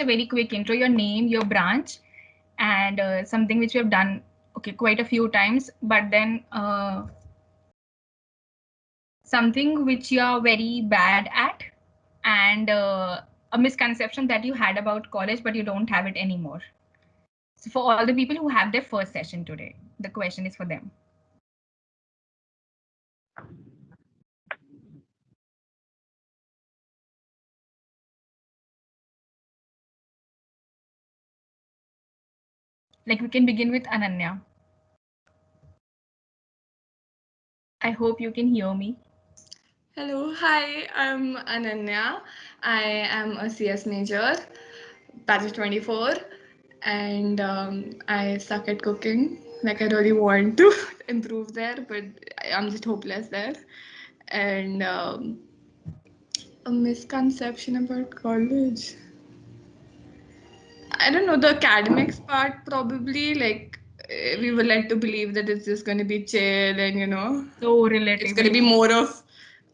a very quick intro, your name, your branch, and something which you have done, okay, quite a few times, but then something which you are very bad at, and a misconception that you had about college, but you don't have it anymore. So for all the people who have their first session today, the question is for them. Like we can begin with Ananya. I hope you can hear me. Hello, hi, I'm Ananya. I am a CS major, batch 24, and I suck at cooking. Like, I really want to improve there, but I'm just hopeless there. And a misconception about college. I don't know, the academics part probably, like, we were led to believe that it's just going to be chill and, So it's going to relatable. be more of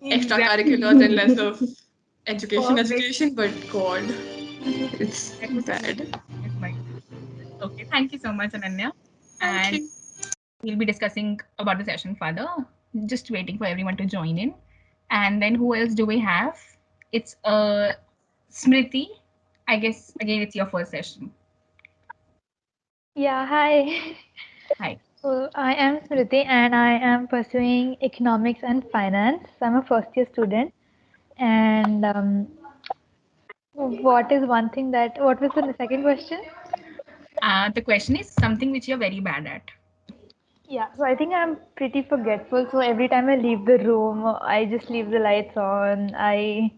extracurriculars and Exactly. less of education, Perfect. education, but God, it's That was bad. his mind. Okay, thank you so much, Ananya. Thank And you. we'll be discussing about the session further. Just waiting for everyone to join in. And then who else do we have? It's Smriti. I guess again it's your first session. Yeah, hi. Hi. So I am Smriti and I am pursuing economics and finance. So I'm a first year student. And what is one thing what was the second question? The question is something which you're very bad at. Yeah, so I think I'm pretty forgetful. So every time I leave the room, I just leave the lights on. I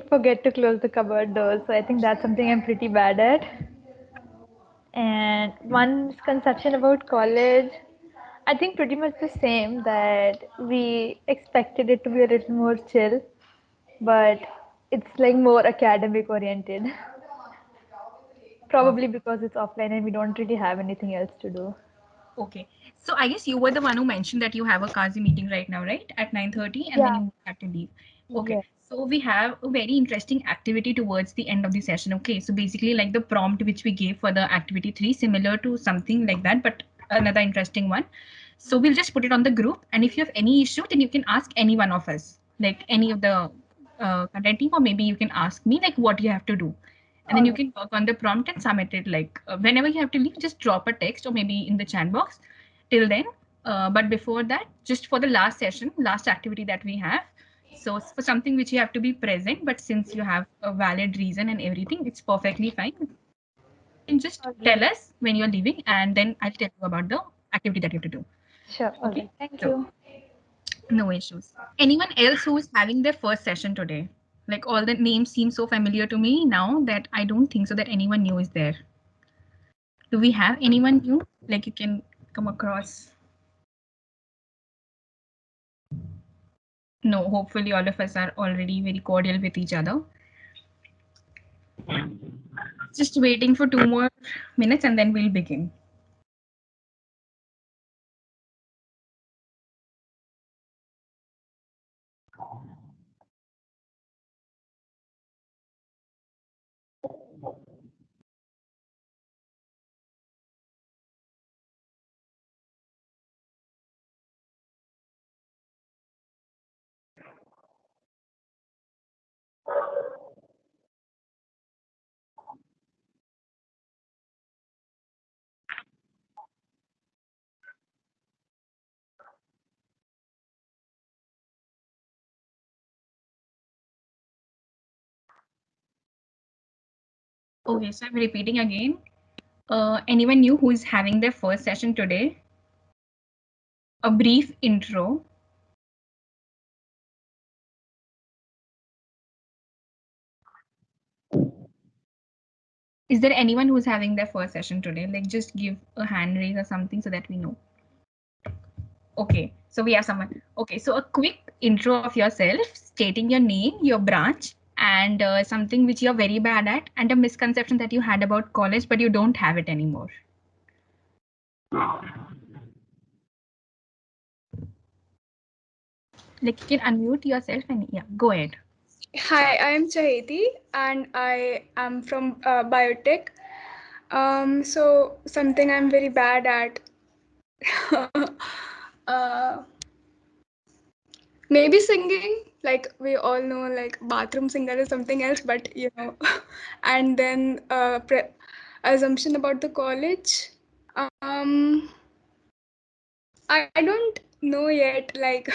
forget to close the cupboard door. So I think that's something I'm pretty bad at. And one misconception about college, I think pretty much the same, that we expected it to be a little more chill, but it's like more academic oriented. Uh, Probably because it's offline and we don't really have anything else to do. okay. So I guess you were the one who mentioned that you have a Kazi meeting right now, right? At 9:30, and then Yeah, you have to leave. Okay. yeah. So we have a very interesting activity towards the end of the session. Okay. So basically, like the prompt which we gave for the activity 3, similar to something like that, but another interesting one. So we'll just put it on the group. And if you have any issue, then you can ask any one of us, like any of the content team, or maybe you can ask me, like what you have to do. And then All you right. can work on the prompt and submit it. Like whenever you have to leave, just drop a text or maybe in the chat box till then. But before that, just for the last session, last activity that we have, so for something which you have to be present, but since you have a valid reason and everything, it's perfectly fine. You can just All right. tell us when you're leaving, and then I'll tell you about the activity that you have to do. Sure. All Okay, right. Thank so you. no issues. Anyone else who is having their first session today? Like all the names seem so familiar to me now that I don't think so that anyone new is there. Do we have anyone new? Like you can come across? No, hopefully all of us are already very cordial with each other. Just waiting for 2 more minutes and then we'll begin. Okay, so I'm repeating again. Anyone new who is having their first session today? A brief intro. Is there anyone who's having their first session today? Like just give a hand raise or something so that we know. Okay, so we have someone. Okay, so a quick intro of yourself, stating your name, your branch, and something which you're very bad at, and a misconception that you had about college, but you don't have it anymore. Like you can unmute yourself and yeah, go ahead. Hi, I am Chaheti and I am from biotech. So something I'm very bad at. uh, Maybe singing. Like we all know, like bathroom singer is something else, but and then assumption about the college. Um, I don't know yet. Like,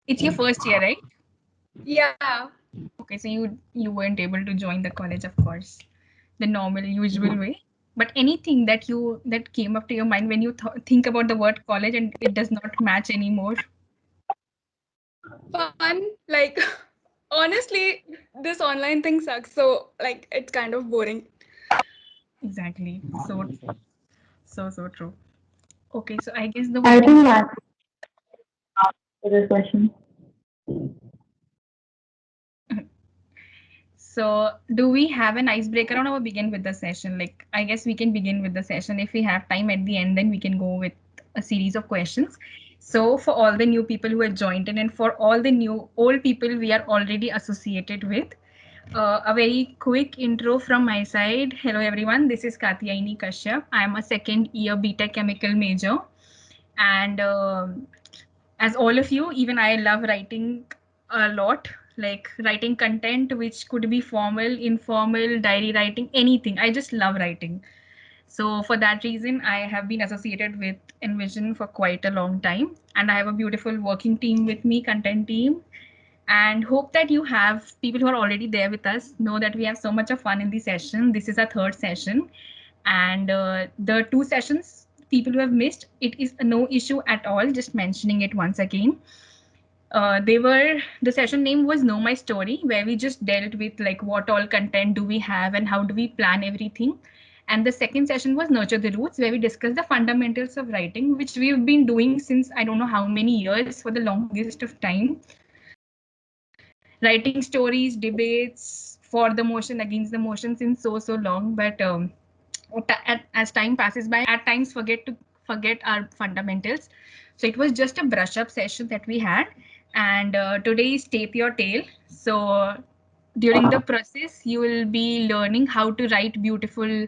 It's your first year, right? yeah, Okay, so you weren't able to join the college, of course, the normal, usual way. But anything that came up to your mind when you think about the word college and it does not match anymore. fun. Like, honestly, this online thing sucks. So like, it's kind of boring. Exactly. So true. Okay, so I guess the I voting. think that for this question. So, do we have an icebreaker or we begin with the session? Like, I guess we can begin with the session. If we have time at the end, then we can go with a series of questions. So, for all the new people who have joined in, and for all the new old people we are already associated with, a very quick intro from my side. Hello, everyone. This is Katyayani Kashyap. I am a second year BTech chemical major, and as all of you, even I love writing a lot, like writing content which could be formal, informal, diary writing, anything. I just love writing. So for that reason, I have been associated with Envision for quite a long time, and I have a beautiful working team with me, content team, and hope that you have people who are already there with us know that we have so much of fun in the session. This is our third session, and the two sessions people who have missed, it is no issue at all, just mentioning it once again. The session name was Know My Story, where we just dealt with like what all content do we have and how do we plan everything. And the second session was Nurture the Roots, where we discussed the fundamentals of writing, which we've been doing since I don't know how many years, for the longest of time. Writing stories, debates for the motion, against the motion, since so long. But as time passes by, at times forget our fundamentals. So it was just a brush up session that we had, and today is Tape Your Tail. So during the process, you will be learning how to write beautiful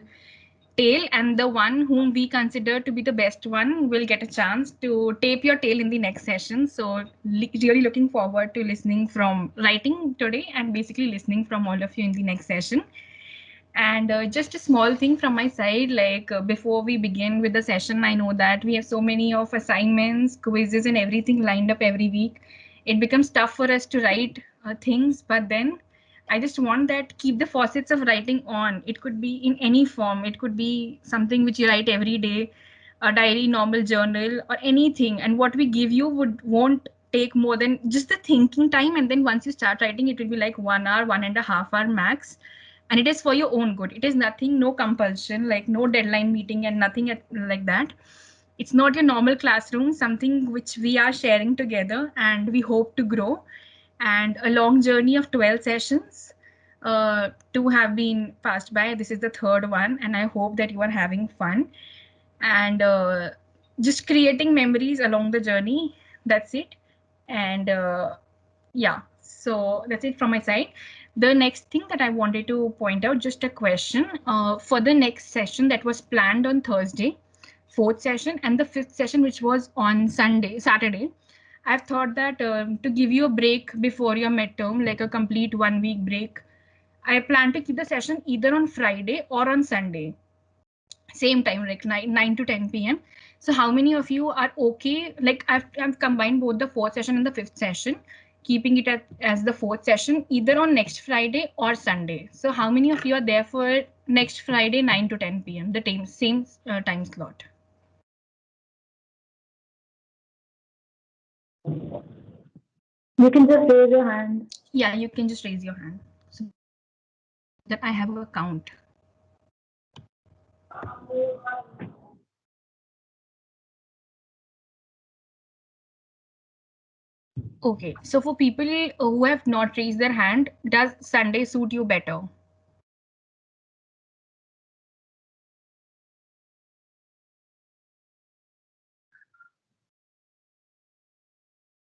tail, and the one whom we consider to be the best one will get a chance to tape your tail in the next session. So really looking forward to listening from writing today and basically listening from all of you in the next session. And just a small thing from my side, like before we begin with the session, I know that we have so many of assignments, quizzes, and everything lined up every week. It becomes tough for us to write things, but then I just want that keep the faucets of writing on. It could be in any form. It could be something which you write every day, a diary, normal journal, or anything. And what we give you won't take more than just the thinking time. And then once you start writing, it will be like 1 hour, 1.5 hour max, and it is for your own good. It is nothing, no compulsion, like no deadline meeting and nothing like that. It's not your normal classroom, something which we are sharing together, and we hope to grow. And a long journey of 12 sessions, two have been passed by. This is the third one, and I hope that you are having fun and just creating memories along the journey. That's it. And yeah, so that's it from my side. The next thing that I wanted to point out, just a question for the next session that was planned on Thursday, fourth session, and the fifth session, which was on Saturday. I've thought that to give you a break before your midterm, like a complete 1 week break, I plan to keep the session either on Friday or on Sunday, same time, like 9 to 10 p.m. So how many of you are okay? Like I've combined both the fourth session and the fifth session, keeping it as the fourth session, either on next Friday or Sunday. So how many of you are there for next Friday, 9 to 10 p.m., the same time slot? You can just raise your hand. Yeah, you can just raise your hand so that I have a count. Okay, so for people who have not raised their hand, does Sunday suit you better?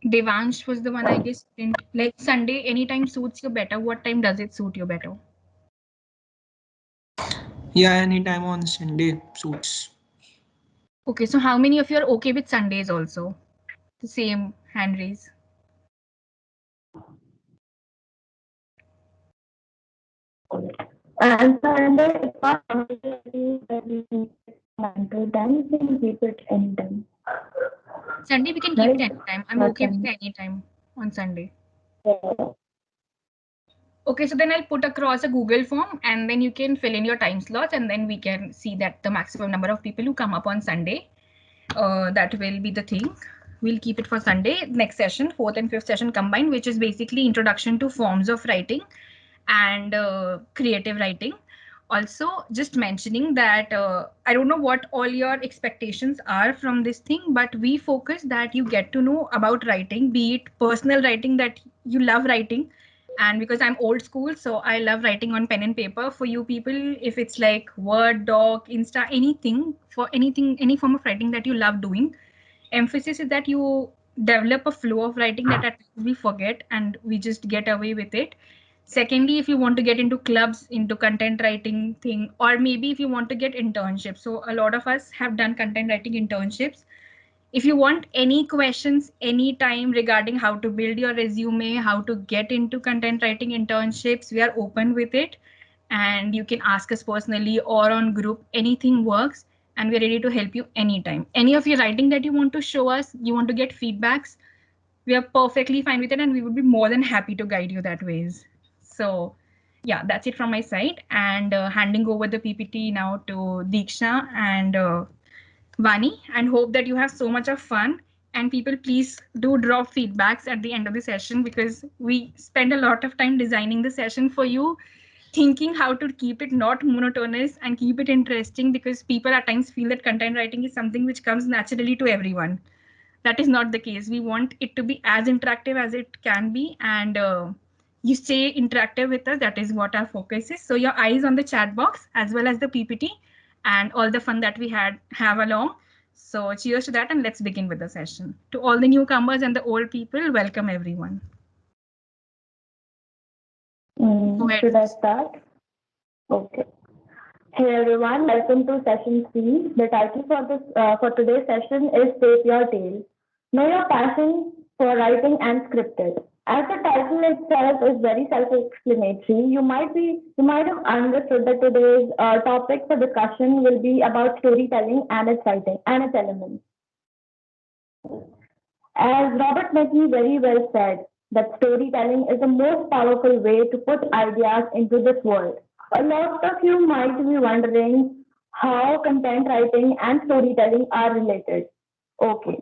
Devansh was the one, I guess. Didn't like Sunday. Anytime suits you better. What time does it suit you better? Yeah, anytime on Sunday suits. Okay, so how many of you are okay with Sundays also? The same hand raise. And Sunday, it's not compulsory that we keep it 9 to 10, we can keep it anytime. Sunday we can keep it Right? anytime. I'm Not okay with Sunday. any time on Sunday. Yeah. Okay, so then I'll put across a Google form and then you can fill in your time slots and then we can see that the maximum number of people who come up on Sunday. That will be the thing. We'll keep it for Sunday. Next session, 4th and 5th session combined, which is basically introduction to forms of writing and creative writing. Also, just mentioning that I don't know what all your expectations are from this thing, but we focus that you get to know about writing, be it personal writing that you love writing. And because I'm old school, so I love writing on pen and paper. For you people, if it's like Word, Doc, Insta, anything, for anything, any form of writing that you love doing, emphasis is that you develop a flow of writing that at times we forget and we just get away with it. Secondly, if you want to get into clubs, into content writing thing, or maybe if you want to get internships. So a lot of us have done content writing internships. If you want any questions anytime regarding how to build your resume, how to get into content writing internships, we are open with it. And you can ask us personally or on group, anything works. And we're ready to help you anytime. Any of your writing that you want to show us, you want to get feedbacks, we are perfectly fine with it and we would be more than happy to guide you that ways. So yeah, that's it from my side. And handing over the PPT now to Deeksha and Vani, and hope that you have so much of fun. And people, please do drop feedbacks at the end of the session because we spend a lot of time designing the session for you, thinking how to keep it not monotonous and keep it interesting because people at times feel that content writing is something which comes naturally to everyone. That is not the case. We want it to be as interactive as it can be, and you stay interactive with us. That is what our focus is. So your eyes on the chat box as well as the PPT and all the fun that we have along. So cheers to that, and let's begin with the session. To all the newcomers and the old people, welcome everyone. Go ahead. Should I start? Okay. Hey everyone, welcome to session 3. The title for today's session is Shape Your Tale. Know your passion for writing and scripted. As the title itself is very self-explanatory, you might have understood that today's topic for discussion will be about storytelling and its writing and its elements. As Robert McKee very well said, that storytelling is the most powerful way to put ideas into this world. A lot of you might be wondering how content writing and storytelling are related. Okay,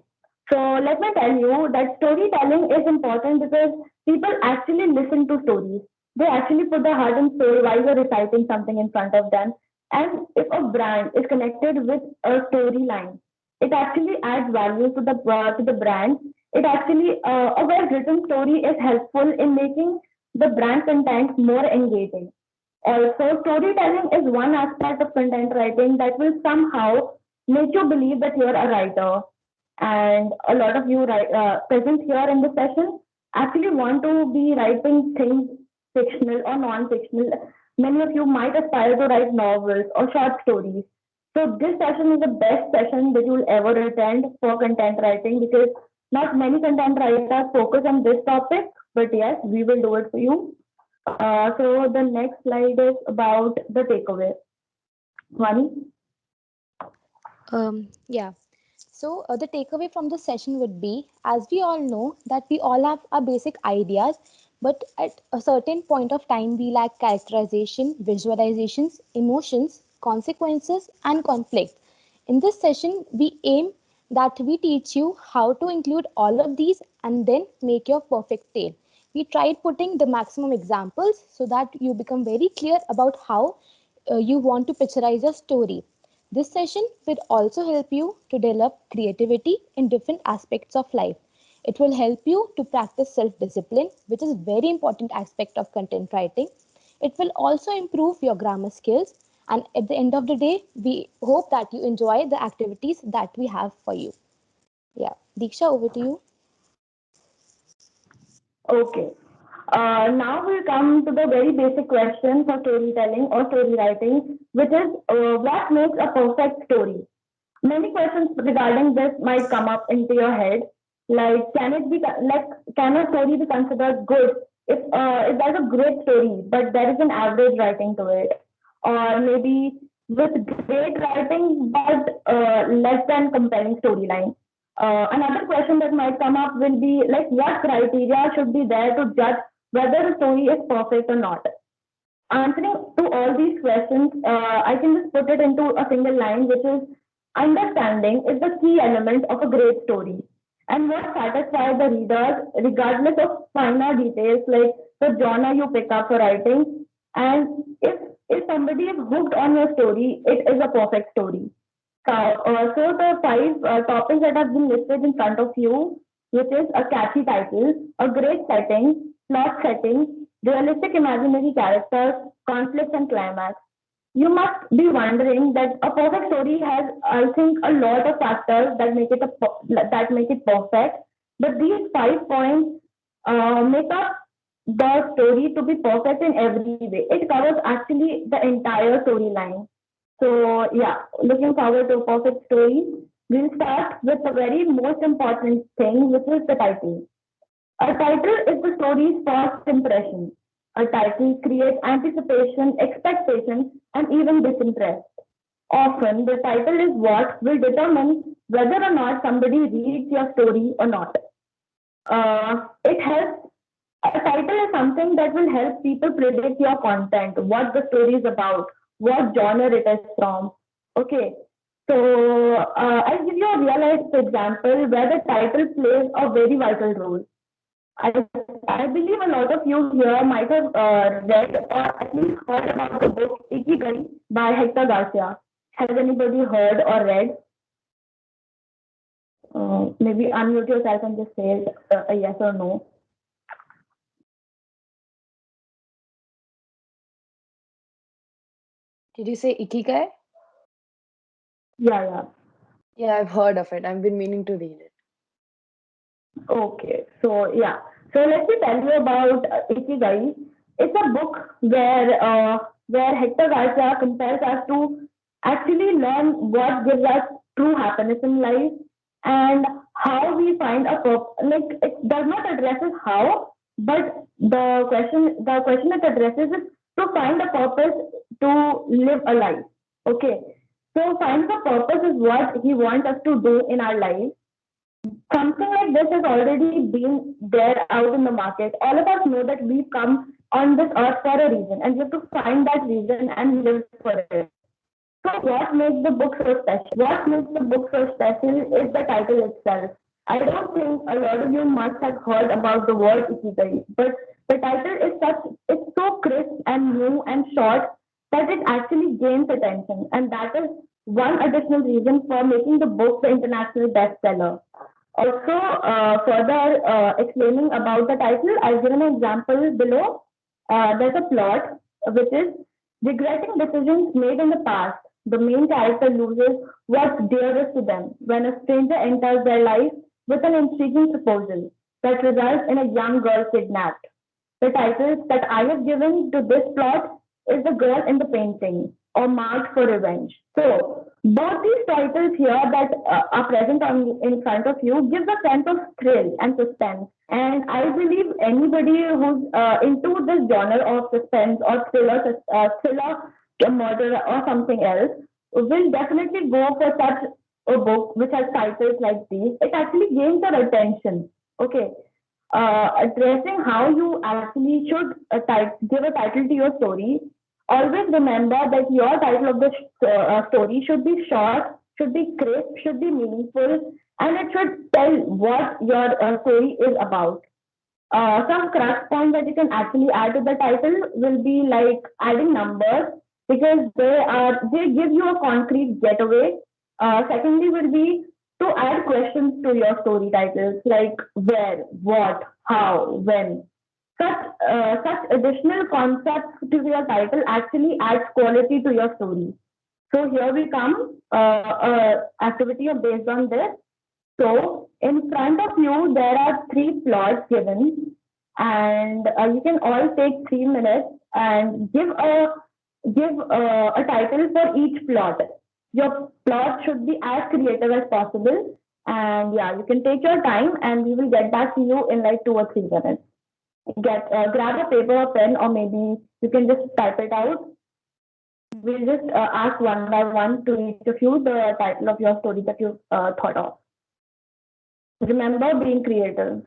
so let me tell you that storytelling is important because people actually listen to stories. They actually put their heart and soul while you're reciting something in front of them. And if a brand is connected with a storyline, it actually adds value to the brand. It actually a well written story is helpful in making the brand content more engaging. Also, storytelling is one aspect of content writing that will somehow make you believe that you're a writer. And a lot of you present here in the session actually want to be writing things fictional or non-fictional. Many of you might aspire to write novels or short stories. So this session is the best session that you'll ever attend for content writing because not many content writers focus on this topic, but yes, we will do it for you. So the next slide is about the takeaway. Vani? Yeah. So the takeaway from the session would be, as we all know, that we all have our basic ideas, but at a certain point of time, we lack characterization, visualizations, emotions, consequences, and conflict. In this session, we aim that we teach you how to include all of these and then make your perfect tale. We tried putting the maximum examples so that you become very clear about how you want to picturize your story. This session will also help you to develop creativity in different aspects of life. It will help you to practice self-discipline, which is a very important aspect of content writing. It will also improve your grammar skills. And at the end of the day, we hope that you enjoy the activities that we have for you. Yeah. Deeksha, over to you. Okay. Now we'll come to the very basic question for storytelling or story writing, which is what makes a perfect story? Many questions regarding this might come up into your head, like can a story be considered good if there's a great story, but there is an average writing to it, or maybe with great writing but less than compelling storyline. Another question that might come up will be like, what criteria should be there to judge whether a story is perfect or not? Answering to all these questions, I can just put it into a single line, which is understanding is the key element of a great story. And what satisfies the readers, regardless of finer details like the genre you pick up for writing. And if somebody is hooked on your story, it is a perfect story. So the five topics that have been listed in front of you, which is a catchy title, a great setting, plot setting, realistic imaginary characters, conflict and climax. You must be wondering that a perfect story has, I think, a lot of factors that make that make it perfect. But these 5 points make up the story to be perfect in every way. It covers actually the entire storyline. So yeah, looking forward to a perfect story. We'll start with the very most important thing, which is the title. A title is the story's first impression. A title creates anticipation, expectation, and even disinterest. Often, the title is what will determine whether or not somebody reads your story or not. It helps. A title is something that will help people predict your content, what the story is about, what genre it is from. Okay, so I'll give you a real life example where the title plays a very vital role. I, I believe a lot of you here might have read or at least heard about the book Ikigai by Hector Garcia. Has anybody heard or read? Maybe unmute yourself and just say a yes or no. Did you say Ikigai? Yeah, yeah. Yeah, I've heard of it. I've been meaning to read it. Okay, so yeah. So let me tell you about Ikigai. It's a book where Hector Garcia compels us to actually learn what gives us true happiness in life and how we find a purpose. Like it does not addresses how, but the question it addresses is to find a purpose to live a life. Okay, so find the purpose is what he wants us to do in our life. Something like this has already been there out in the market. All of us know that we've come on this earth for a reason, and we have to find that reason and live for it. So, what makes the book so special? What makes the book so special is the title itself. I don't think a lot of you must have heard about the word ikigai, but the title is it's so crisp and new and short that it actually gains attention, and that is one additional reason for making the book the international bestseller. Also, further explaining about the title, I've given an example below. There's a plot which is regretting decisions made in the past. The main character loses what's dearest to them when a stranger enters their life with an intriguing proposal that results in a young girl kidnapped. The title that I have given to this plot is The Girl in the Painting or Marked for Revenge. So, both these titles here that are present in front of you gives a sense of thrill and suspense. And I believe anybody who's into this genre of suspense or thriller, murder, or something else will definitely go for such a book which has titles like these. It actually gains your attention. Okay, addressing how you actually should give a title to your story, always remember that your title of the story should be short, should be crisp, should be meaningful, and it should tell what your story is about. Some crux points that you can actually add to the title will be like adding numbers because they give you a concrete getaway. Secondly, will be to add questions to your story titles like where, what, how, when. Such additional concepts to your title actually adds quality to your story. So here we come, activity based on this. So in front of you, there are three plots given, and you can all take 3 minutes and give a title for each plot. Your plot should be as creative as possible, and yeah, you can take your time, and we will get back to you in like 2 or 3 minutes. Get grab a paper or pen, or maybe you can just type it out. We'll just ask one by one to each of you the title of your story that you thought of. Remember being creative.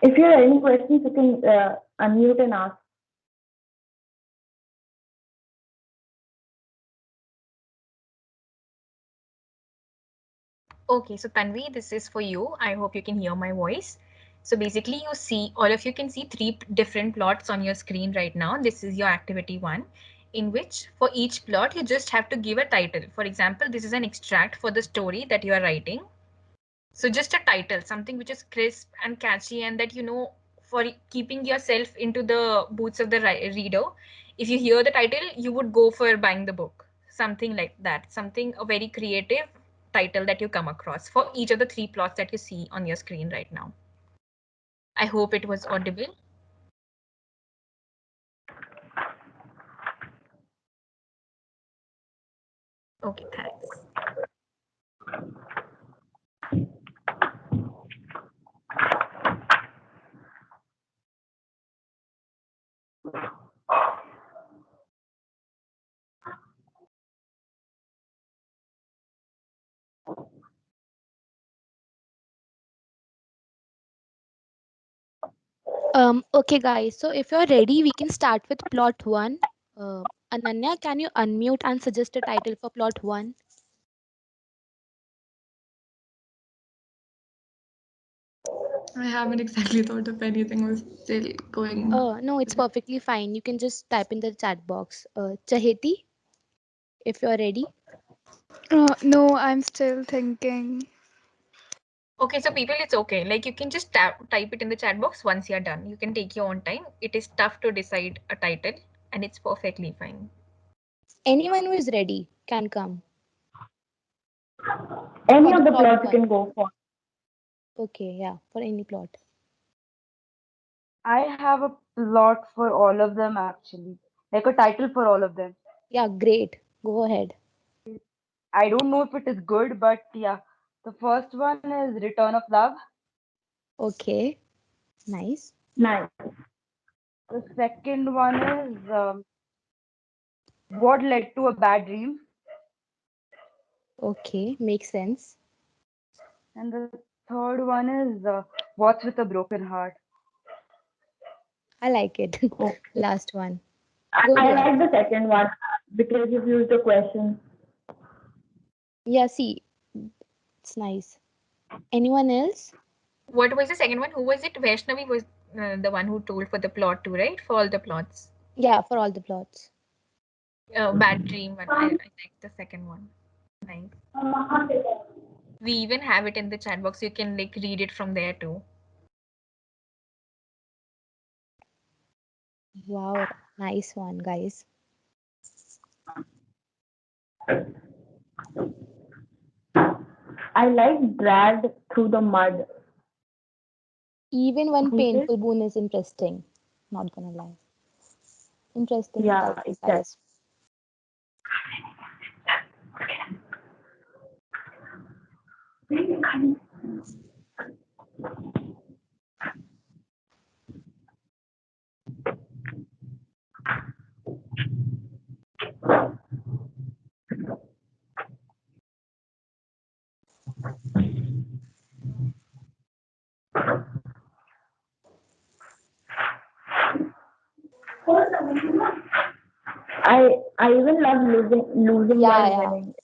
If you have any questions, you can unmute and ask. Okay, so Tanvi, this is for you. I hope you can hear my voice. So basically you see, all of you can see three different plots on your screen right now. This is your activity 1, in which for each plot, you just have to give a title. For example, this is an extract for the story that you are writing. So just a title, something which is crisp and catchy, and that, you know, for keeping yourself into the boots of the reader, if you hear the title, you would go for buying the book. Something like that, something a very creative title that you come across for each of the three plots that you see on your screen right now. I hope it was audible. Okay, thanks. Okay, guys. So if you're ready, we can start with plot one. Ananya, can you unmute and suggest a title for plot one? I haven't exactly thought of anything. I was still going. No, it's perfectly fine. You can just type in the chat box. Chaheti, if you're ready. No, I'm still thinking. Okay, so people, it's okay. Like you can just type it in the chat box once you're done. You can take your own time. It is tough to decide a title, and it's perfectly fine. Anyone who is ready can come Any for the of the plot plots you one. can go for. Okay, yeah, for any plot. I have a plot for all of them actually, like a title for all of them. Yeah, great. Go ahead. I don't know if it is good, but yeah. The first one is Return of Love. Okay, nice. Nice. The second one is What Led to a Bad Dream. Okay, makes sense. And the third one is What's with a Broken Heart. I like it. Okay. Last one. I, Good I one. like the second one because you've used the question. Yeah, see, it's nice. Anyone else? What was the second one? Who was it? Vaishnavi was the one who told for the plot too, right? For all the plots. Yeah, for all the plots. Bad dream one. I like the second one. Nice. We even have it in the chat box. You can like read it from there too. Wow, nice one, guys. I like dragged through the mud. Even one Who's it? painful boon is interesting. Not gonna lie. Interesting Yeah, title, exactly. I even love losing while Yeah, winning.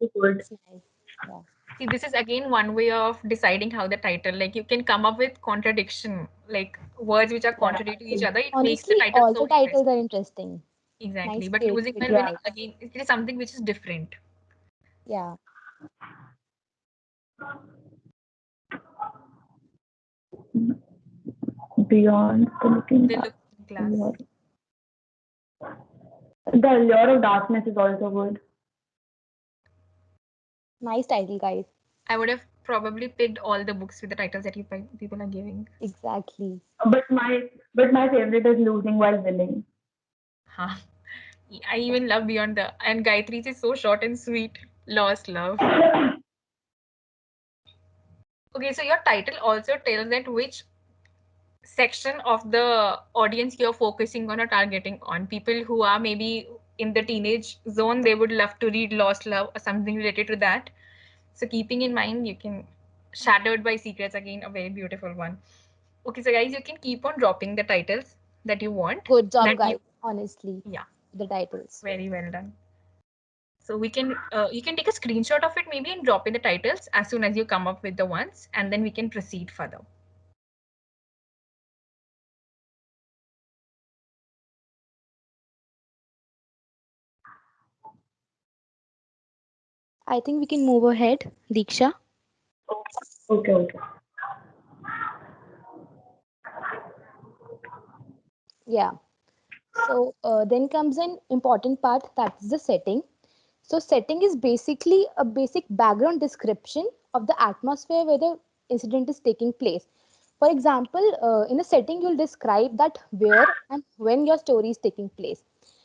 Very good. it's nice. Yeah. See, this is again one way of deciding how the title, like you can come up with contradiction, like words which are Yeah. contrary to each other. It makes the Honestly, title all so the titles interesting. are interesting. Exactly. Nice But losing while Yeah. winning, creativity. again, it is something which is different. Yeah. Beyond the looking The glass. looking glass. The allure of darkness is also good. Nice title, guys. I would have probably picked all the books with the titles that people are giving. Exactly. But my favorite is losing while winning. Huh. I even love Beyond the and Gayatri's is so short and sweet. Lost love. Okay, so your title also tells that which section of the audience you're focusing on or targeting on. People who are maybe in the teenage zone, they would love to read Lost Love or something related to that. So keeping in mind, you can Shattered by Secrets, again a very beautiful one. Okay, so guys, you can keep on dropping the titles that you want. Good job, That you guys. Honestly, Yeah, the titles. very well done. So we can you can take a screenshot of it maybe and drop in the titles as soon as you come up with the ones, and then we can proceed further. I think we can move ahead, Diksha. Okay. Yeah. So then comes an important part, that is the setting. So setting is basically a basic background description of the atmosphere where the incident is taking place. For example, in a setting, you'll describe that where and when your story is taking place.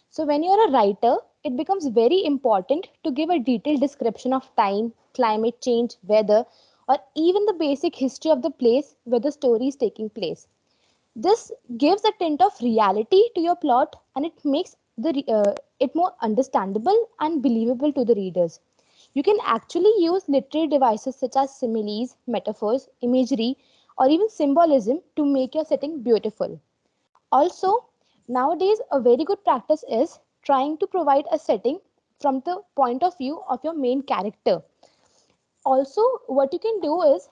So when you're a writer, it becomes very important to give a detailed description of time, climate change, weather, or even the basic history of the place where the story is taking place. This gives a tint of reality to your plot, and it makes it more understandable and believable to the readers. You can actually use literary devices such as similes, metaphors, imagery, or even symbolism to make your setting beautiful. Also, nowadays, a very good practice is trying to provide a setting from the point of view of your main character. Also, what you can do is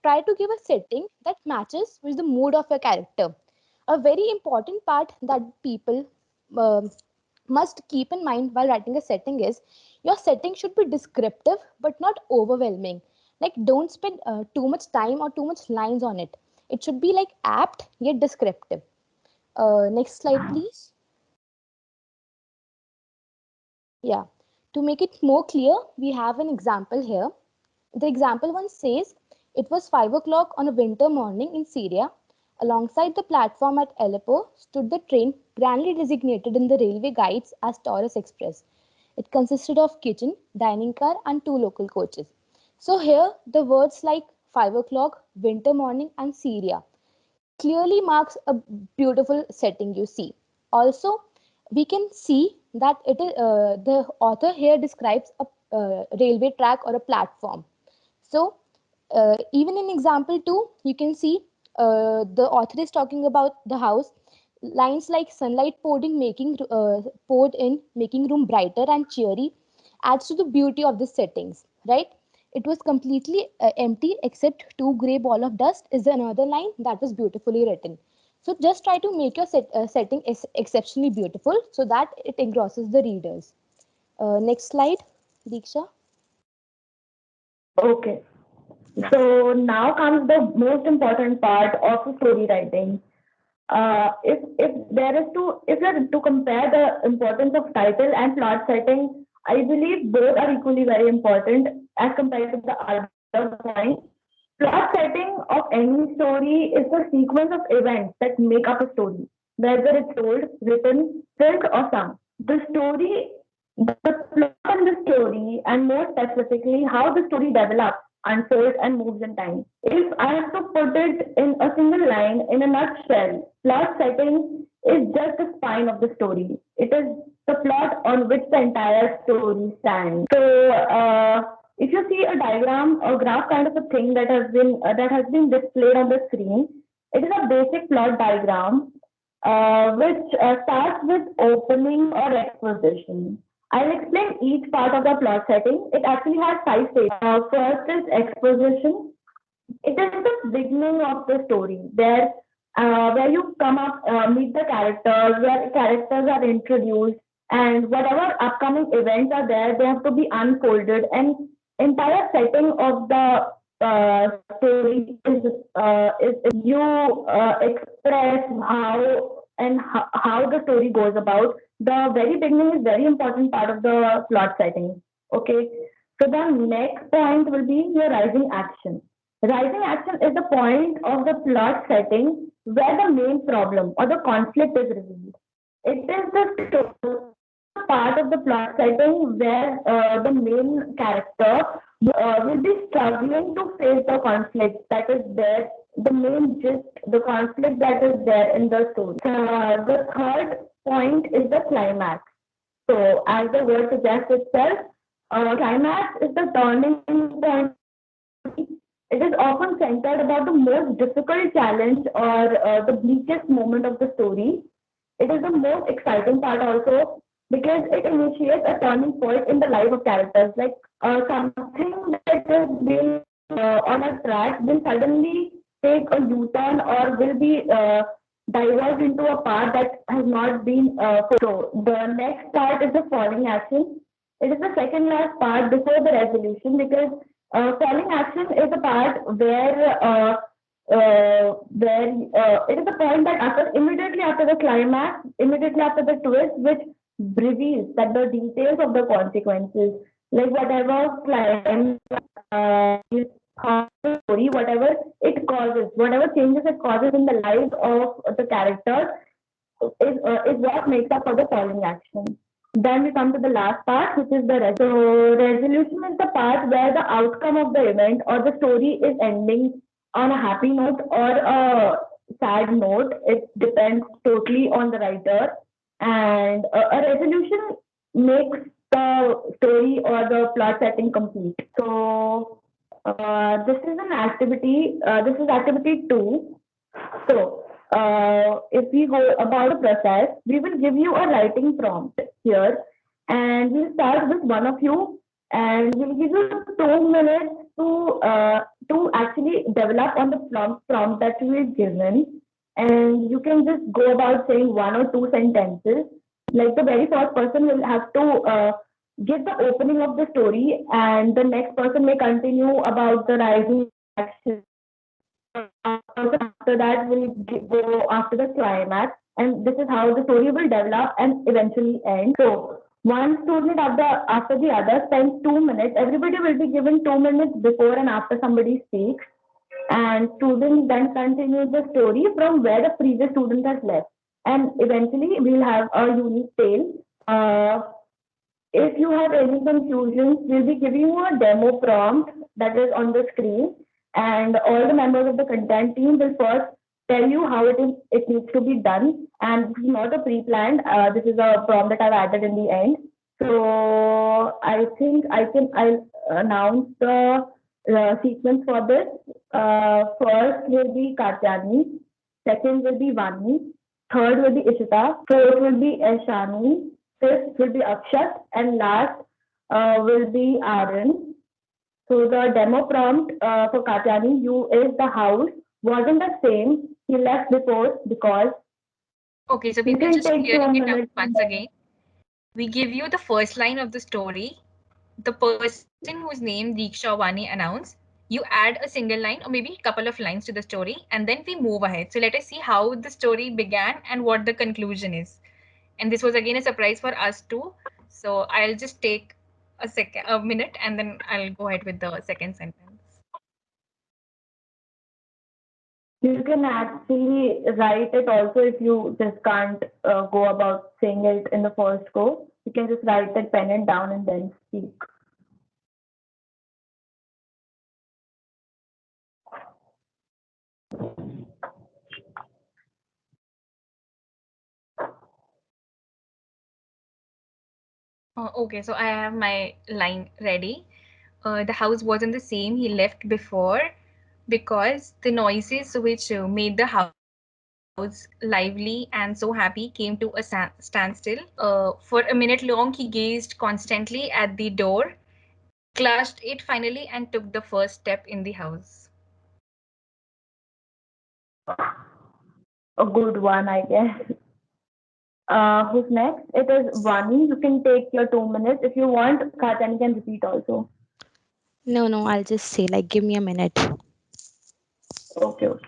try to give a setting that matches with the mood of your character. A very important part that people um must keep in mind while writing a setting is your setting should be descriptive but not overwhelming. Like, don't spend too much time or too much lines on it. It should be like apt yet descriptive. Next slide, please. Yeah. To make it more clear, we have an example here. The example one says it was 5 o'clock on a winter morning in Syria. Alongside the platform at Aleppo stood the train grandly designated in the railway guides as Taurus Express. It consisted of kitchen, dining car, and two local coaches. So here the words like 5 o'clock, winter morning, and Syria clearly marks a beautiful setting you see. Also, we can see that it is the author here describes a railway track or a platform. So even in example 2, you can see the author is talking about the house. Lines like sunlight poured in, making room brighter and cheery, adds to the beauty of the settings, right? It was completely empty except two gray ball of dust is another line that was beautifully written. So just try to make your setting exceptionally beautiful so that it engrosses the readers. Next slide, Diksha. Okay. So now comes the most important part of story writing. If you're to compare the importance of title and plot setting, I believe both are equally very important as compared to the other point. Plot setting of any story is the sequence of events that make up a story, whether it's told, written, filmed, or sung. The plot and the story, and more specifically, how the story develops, unfolds, and moves in time. If I have to put it in a single line, in a nutshell, plot setting is just the spine of the story. It is the plot on which the entire story stands. So, if you see a diagram, a graph kind of a thing that has been displayed on the screen, it is a basic plot diagram which starts with opening or exposition. I'll explain each part of the plot setting. It actually has five stages. First is exposition. It is the beginning of the story where you come up, meet the characters, where characters are introduced, and whatever upcoming events are there, they have to be unfolded. And entire setting of the story is you express how the story goes about. The very beginning is very important part of the plot setting. Okay, so the next point will be your rising action. Rising action is the point of the plot setting where the main problem or the conflict is revealed. It is part of the plot setting where the main character will be struggling to face the conflict that is there, the main gist, the conflict that is there in the story. The third point is the climax. So, as the word suggests itself, climax is the turning point. It is often centered about the most difficult challenge or the bleakest moment of the story. It is the most exciting part also because it initiates a turning point in the life of characters. Like something that has been on a track will suddenly take a U-turn or will be diverged into a path that has not been so. The next part is the falling action. It is the second last part before the resolution because falling action is a part where it is the point that immediately after the climax, immediately after the twist, which reveals that the details of the consequences, like whatever climb, story, whatever it causes, whatever changes it causes in the lives of the characters, is what makes up for the falling action. Then we come to the last part, which is the resolution. So resolution is the part where the outcome of the event or the story is ending on a happy note or a sad note. It depends totally on the writer. And a resolution makes the story or the plot setting complete. So this is an activity. This is activity two. So, if we go about the process, we will give you a writing prompt here, and we'll start with one of you, and we'll give you 2 minutes to actually develop on the prompt that you will given, and you can just go about saying one or two sentences. Like the very first person will have to give the opening of the story, and the next person may continue about the rising action after that will go after the climax, and this is how the story will develop and eventually end. So one student after the other spends 2 minutes. Everybody will be given 2 minutes before and after somebody speaks, and students then continue the story from where the previous student has left, and eventually we'll have a unique tale. If you have any confusions, we'll be giving you a demo prompt that is on the screen, and all the members of the content team will first tell you how it needs to be done. And this is not a pre-planned. This is a prompt that I've added in the end. So I think I'll announce the sequence for this. First will be Katyani, second will be Vani, third will be Ishita, fourth will be Eshani, fifth will be Akshat, and last will be Aaron. So the demo prompt for Katyani, you is the house wasn't the same. He left before because Okay, so we you will can just take clearing it 2 up minutes. once again. We give you the first line of the story. The person whose name Deeksha Wani announced, you add a single line or maybe a couple of lines to the story, and then we move ahead. So let us see how the story began and what the conclusion is. And this was again a surprise for us too. So I'll just take a minute, and then I'll go ahead with the second sentence. You can actually write it also if you just can't go about saying it in the first go. You can just write it, pen it down, and then speak. Okay, so I have my line ready. The house wasn't the same he left before because the noises which made the house house, lively and so happy, came to a standstill. For a minute long, he gazed constantly at the door, clutched it finally, and took the first step in the house. A good one, I guess. Who's next? It is Vani. You can take your 2 minutes. If you want, Khatani can repeat also. No, I'll just say, like, give me a minute. Okay. Okay.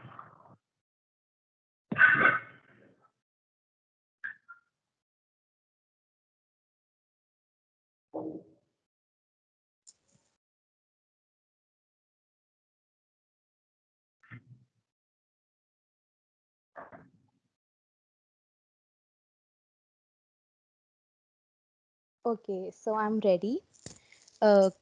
Okay, so I'm ready.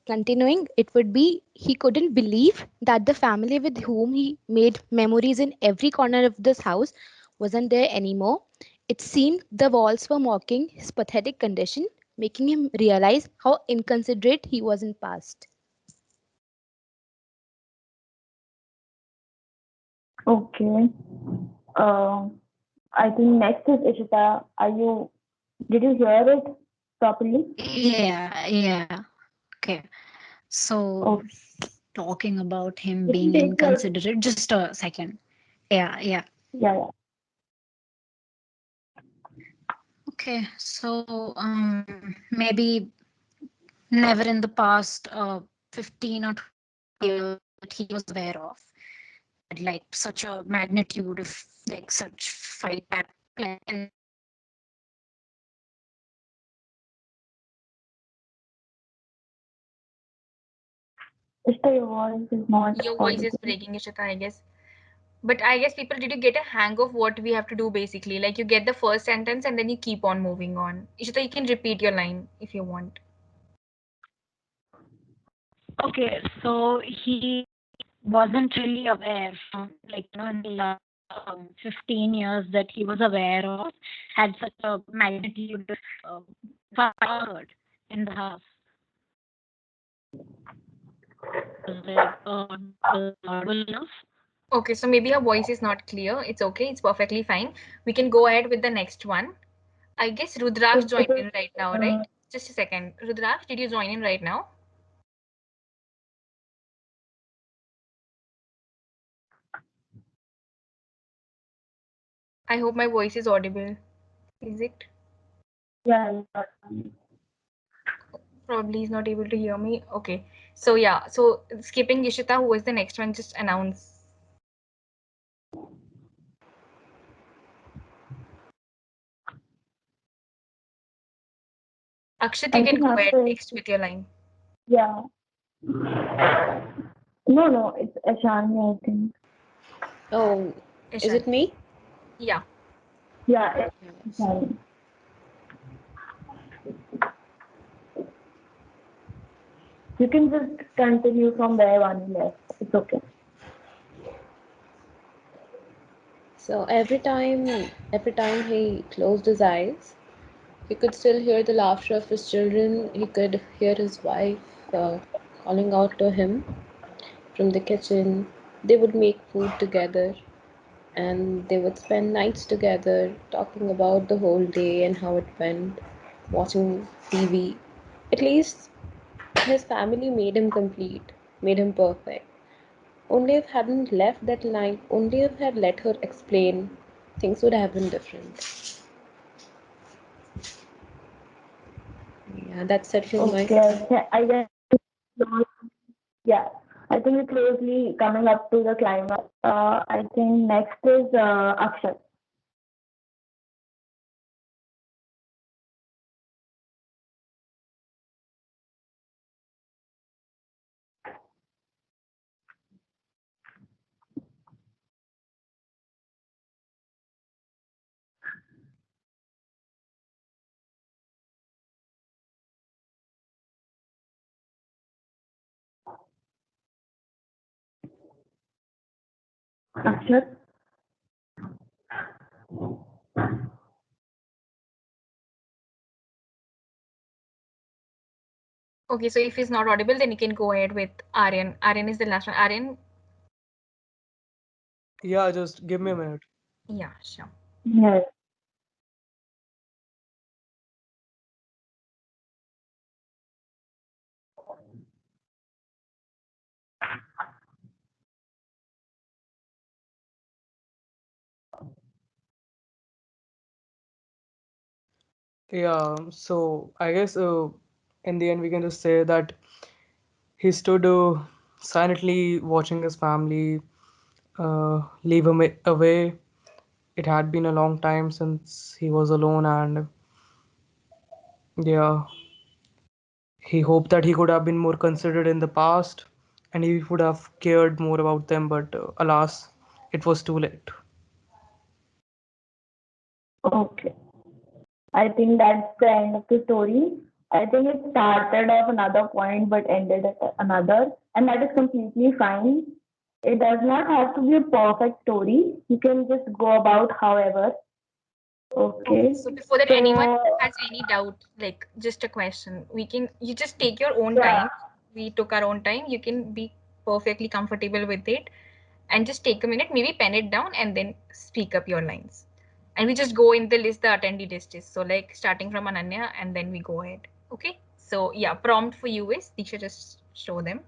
Continuing, it would be he couldn't believe that the family with whom he made memories in every corner of this house wasn't there anymore. It seemed the walls were mocking his pathetic condition, making him realize how inconsiderate he was in past. Okay. Uh, I think next is Ishita. Did you hear it properly? Yeah. Okay. So Okay. talking about him You can being take your, inconsiderate, just a second. Yeah. yeah. Okay. So maybe never in the past 15 or 20 years that he was aware of had like such a magnitude of like such fight back and Ishita, your voice is not Your voice is audible. breaking, Ishita, I guess. But I guess people, did you get a hang of what we have to do basically? Like you get the first sentence and then you keep on moving on. Ishita, you can repeat your line if you want. okay, so he wasn't really aware from like in the last 15 years that he was aware of had such a magnitude of fire in the house. Was it audible enough? Okay, so maybe her voice is not clear. It's okay, it's perfectly fine. We can go ahead with the next one. I guess Rudraksh It joined is, in right now, right? Just a second. Rudraksh, did you join in right now? I hope my voice is audible. Is it? yeah. Probably he's not able to hear me. Okay. So yeah, so skipping Ishita, who was the next one? Just announce. Akshat, you I can think go ahead after, next with your line. yeah. No, it's Ashani, I think. Oh, is Ishan. it me? Yeah. Yeah, it's Yes. Ashani. You can just continue from where Vani left. It's okay. So every time he closed his eyes, he could still hear the laughter of his children. He could hear his wife calling out to him from the kitchen. They would make food together and they would spend nights together talking about the whole day and how it went, watching TV. At least his family made him complete, made him perfect. Only if hadn't left that night, only if had let her explain, things would have been different. Yeah, that's it from my Okay, side. I guess, yeah. I think we're closely coming up to the climax. I think next is Akshat. Akshat. Okay, so if he's not audible, then you can go ahead with Aryan. Aryan is the last one. Aryan, Yeah, just give me a minute. Yeah, sure. Yes. Yeah, so I guess in the end we can just say that he stood silently watching his family leave him away. It had been a long time since he was alone, and yeah, he hoped that he could have been more considered in the past and he would have cared more about them, but alas, it was too late. Okay. I think that's the end of the story. I think it started off another point but ended at another, and that is completely fine. It does not have to be a perfect story. You can just go about however. Okay, Okay. so before that, anyone So has any doubt, like just a question, you just take your own yeah. time. We took our own time. You can be perfectly comfortable with it and just take a minute, maybe pen it down and then speak up your lines. And we just go in the list, the attendee list is. So like starting from Ananya and then we go ahead. Okay. So yeah, prompt for you is Diksha, just show them.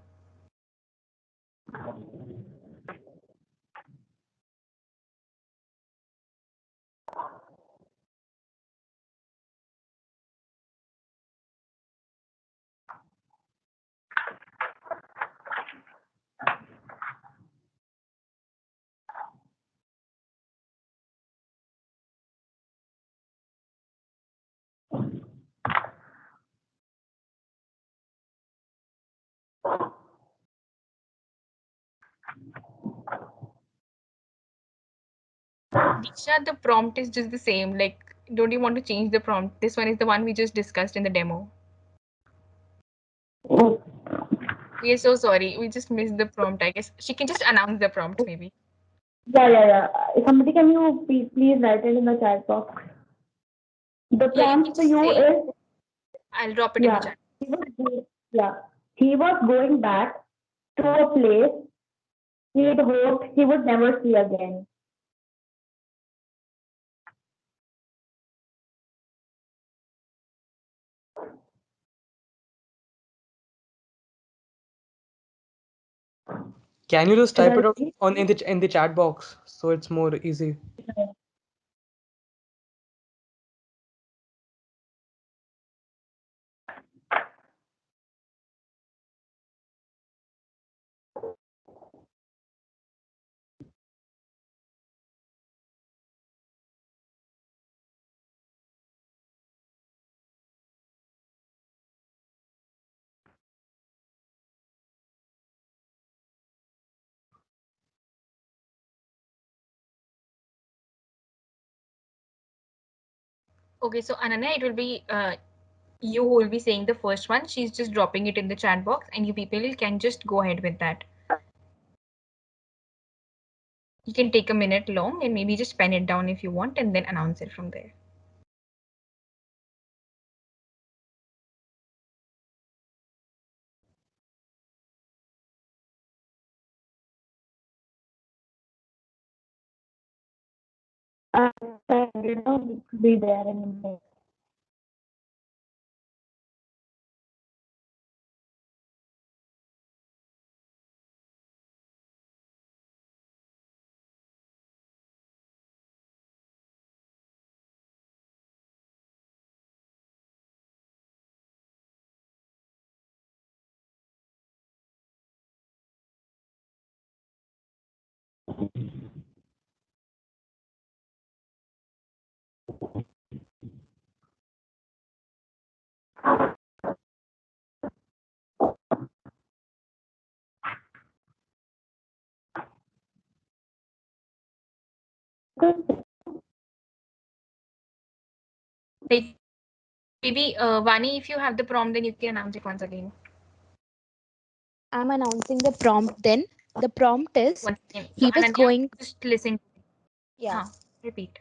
Diksha, the prompt is just the same. Like, don't you want to change the prompt? This one is the one we just discussed in the demo. Oh, We are so sorry. We just missed the prompt. I guess she can just announce the prompt, maybe. yeah. Somebody, can you please write it in the chat box? The Yeah, you can prompt for just you say, is I'll drop it in the yeah. chat. Yeah. He was going back to a place he had hoped he would never see again. Can you just Should type I it out repeat? on in the chat box so it's more easy? Okay, so Ananya, it will be you who will be saying the first one. She's just dropping it in the chat box, and you people can just go ahead with that. You can take a minute long and maybe just pen it down if you want and then announce it from there. Be there in a minute. Like maybe Vani, if you have the prompt, then you can announce it once again. I'm announcing the prompt then. The prompt is Once again. So he was Ananya, going, just listen. yeah, Repeat.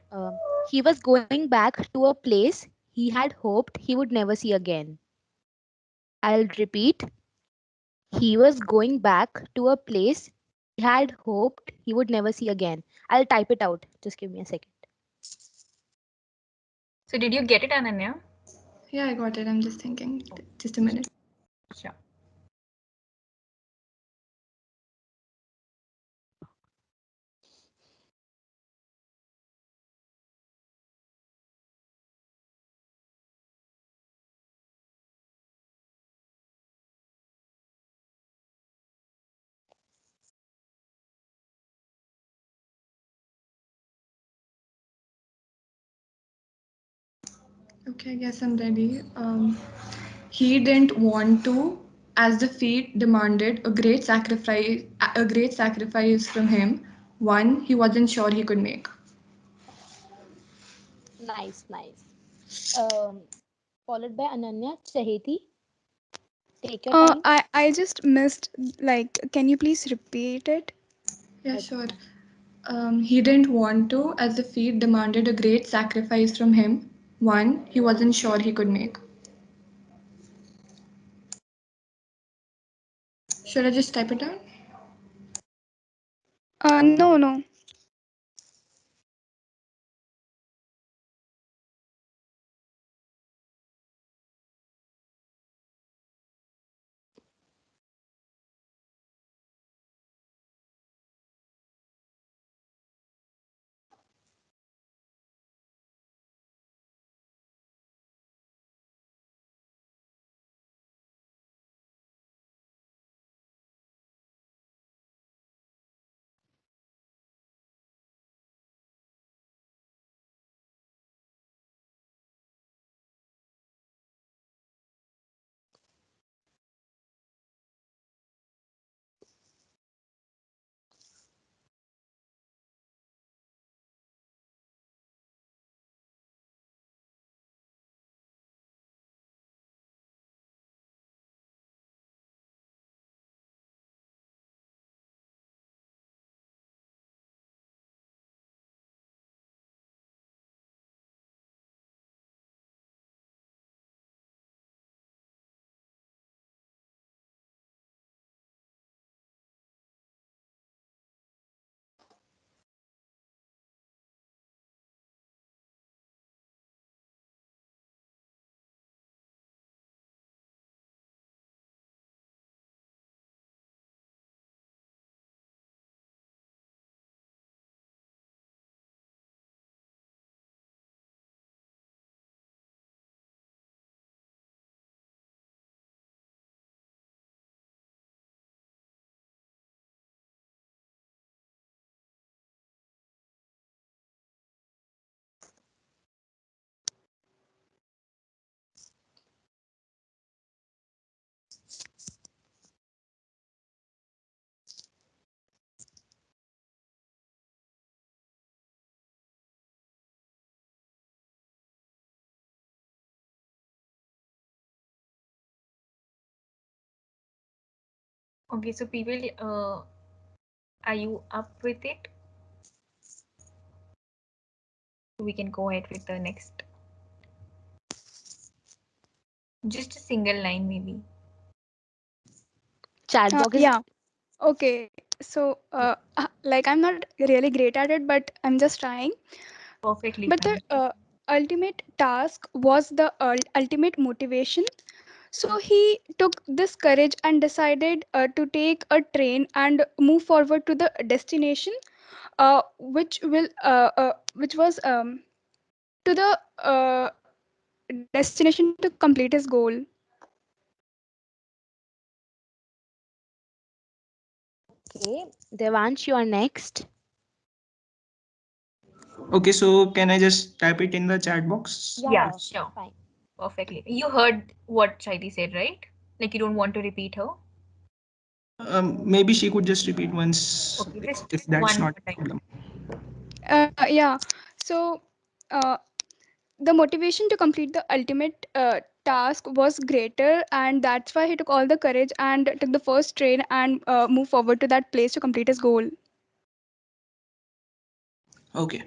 he was going back to a place he had hoped he would never see again. I'll repeat. He was going back to a place he had hoped he would never see again. I'll type it out. Just give me a second. So did you get it, Ananya? Yeah, I got it. I'm just thinking. Just a minute. Sure. Okay, I guess I'm ready. He didn't want to, as the feat demanded a great sacrifice from him, one he wasn't sure he could make. Nice, nice. Followed by Ananya Chaheti. Take your time. I just missed, like, can you please repeat it? Yeah, sure. He didn't want to, as the feat demanded a great sacrifice from him, one he wasn't sure he could make. Should I just type it down? No. Okay, so people, are you up with it? We can go ahead with the next. Just a single line, maybe. Chat box is Yeah. Okay. So, like, I'm not really great at it, but I'm just trying. Perfectly But the fine. ultimate task was the ultimate motivation. So he took this courage and decided to take a train and move forward to the destination, which was to the destination to complete his goal. okay. Devansh, you are next. Okay, so can I just type it in the chat box? Yeah, Yeah, sure. fine. Perfectly. You heard what Chaiti said, right? Like you don't want to repeat her? Maybe she could just repeat once Okay, just if that's one not more a time. problem. Yeah. So uh, the motivation to complete the ultimate task was greater, and that's why he took all the courage and took the first train and moved forward to that place to complete his goal. Okay.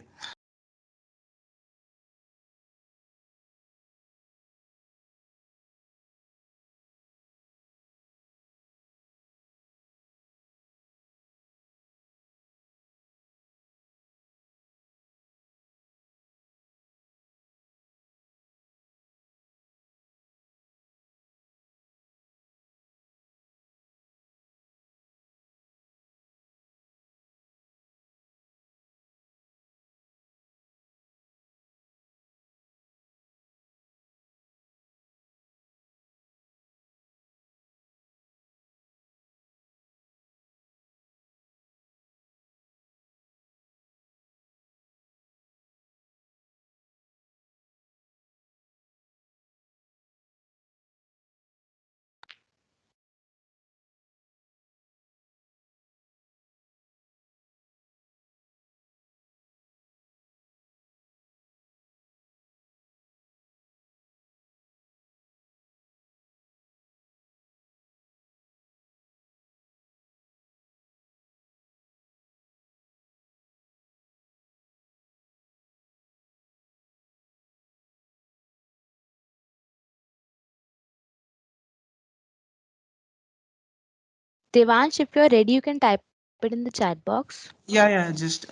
Devansh, if you're ready, you can type it in the chat box. Yeah, just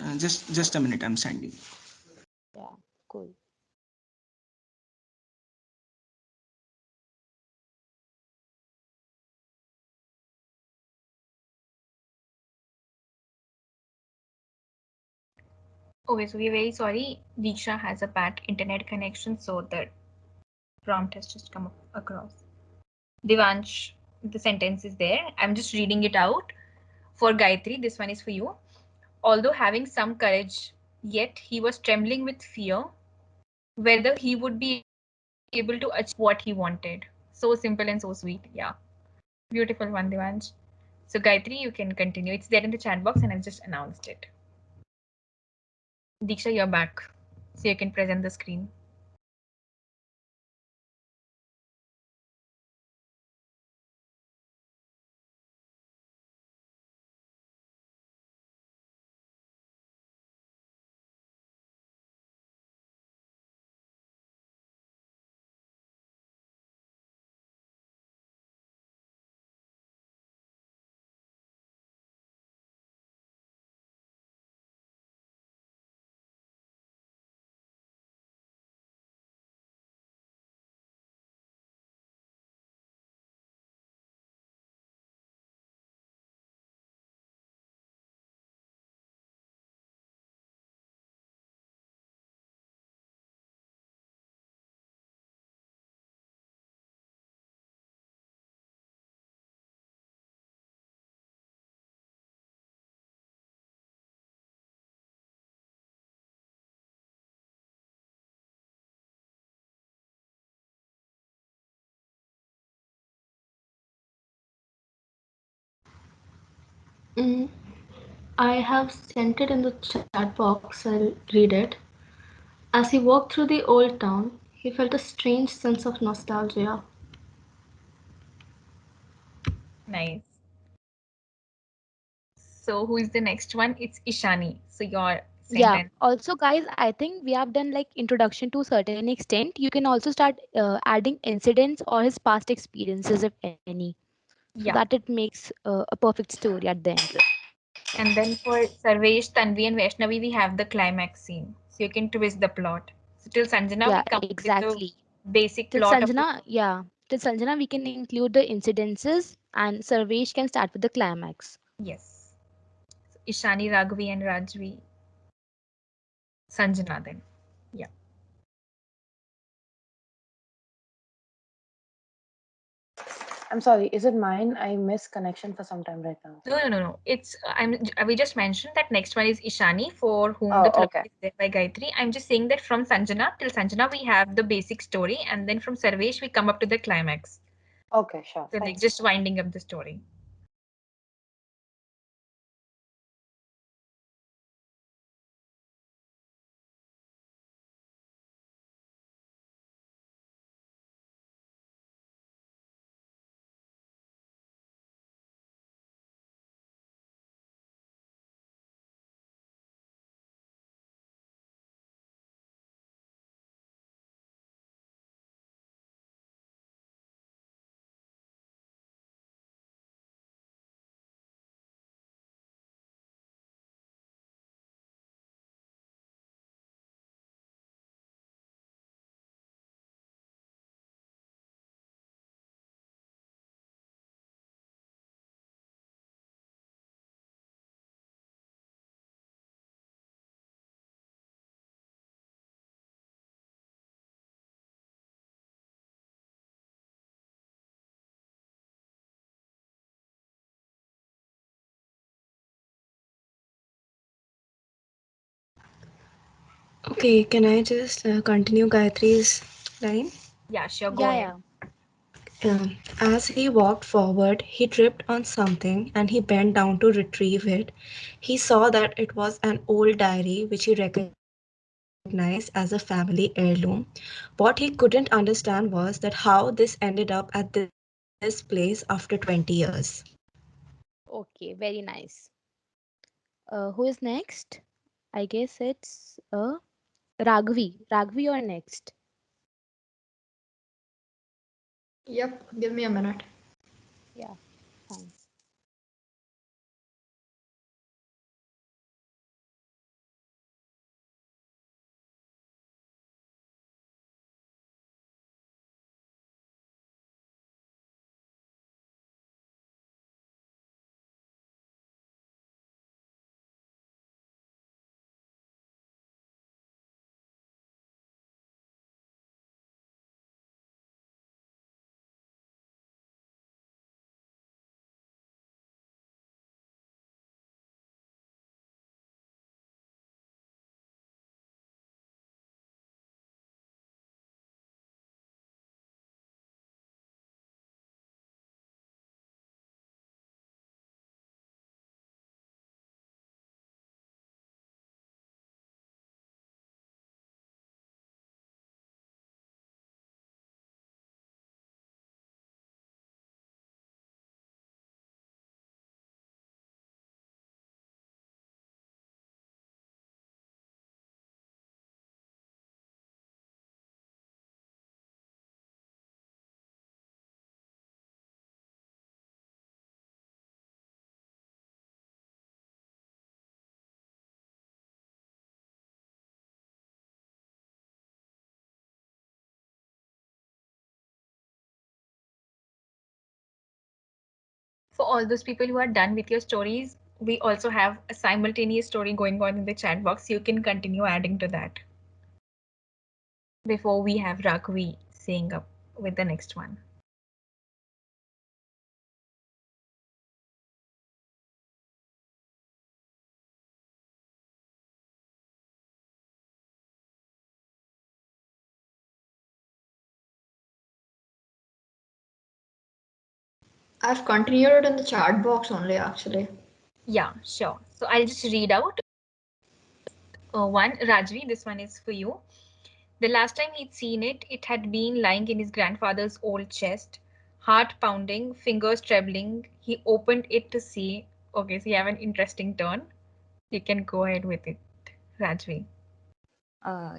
a minute. I'm sending. Yeah, cool. Okay, so we're very sorry. Diksha has a bad internet connection, so the prompt has just come across. Devansh, the sentence is there. I'm just reading it out. For Gayatri, this one is for you. Although having some courage, yet he was trembling with fear whether he would be able to achieve what he wanted. So simple and so sweet. Yeah. Beautiful one, Devansh. So Gayatri, you can continue. It's there in the chat box and I've just announced it. Diksha, you're back. So you can present the screen. I have sent it in the chat box. I'll read it. As he walked through the old town, he felt a strange sense of nostalgia. Nice. So who is the next one? It's Ishani. So your Yeah. sentence. Also, guys, I think we have done like introduction to a certain extent. You can also start adding incidents or his past experiences, if any, so Yeah. that it makes a perfect story at the end. And then for Sarvesh, Tanvi, and Vaishnavi, we have the climax scene. So you can twist the plot. So till Sanjana, we Yeah, come with the exactly. basic Till plot of the Sanjana, yeah. Till Sanjana, we can include the incidences, and Sarvesh can start with the climax. yes. So Ishani, Raghavi, and Rajvi. Sanjana then. Yeah. I'm sorry, is it mine? I miss connection for some time right now. No. It's we just mentioned that next one is Ishani, for whom the Oh, plot okay. is there by Gayatri. I'm just saying that from Sanjana till Sanjana we have the basic story, and then from Sarvesh we come up to the climax. Okay, sure. So like Thanks. just winding up the story. Okay, can I just continue Gayatri's line? Yeah, sure, go Yeah, ahead. As he walked forward, he tripped on something and he bent down to retrieve it. He saw that it was an old diary which he recognized as a family heirloom. What he couldn't understand was that how this ended up at this place after 20 years. Okay, very nice. Who is next? I guess it's Raghavi. Raghavi, you're next. Yep, give me a minute. Yeah, fine. For all those people who are done with your stories, we also have a simultaneous story going on in the chat box. You can continue adding to that before we have Raghavi saying up with the next one. I've continued in the chat box only, actually. Yeah, sure. So I'll just read out one. Rajvi, this one is for you. The last time he'd seen it, it had been lying in his grandfather's old chest, heart pounding, fingers trembling. He opened it to see. Okay, so you have an interesting turn. You can go ahead with it, Rajvi.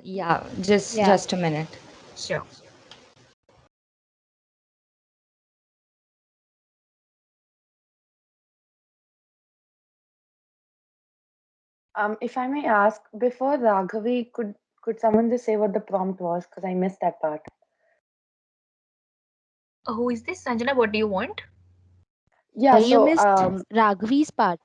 Yeah, just a minute. Sure. If I may ask, before Raghavi, could someone just say what the prompt was? Because I missed that part. Who is this, Sanjana? What do you want? Yeah, You so missed Raghavi's part.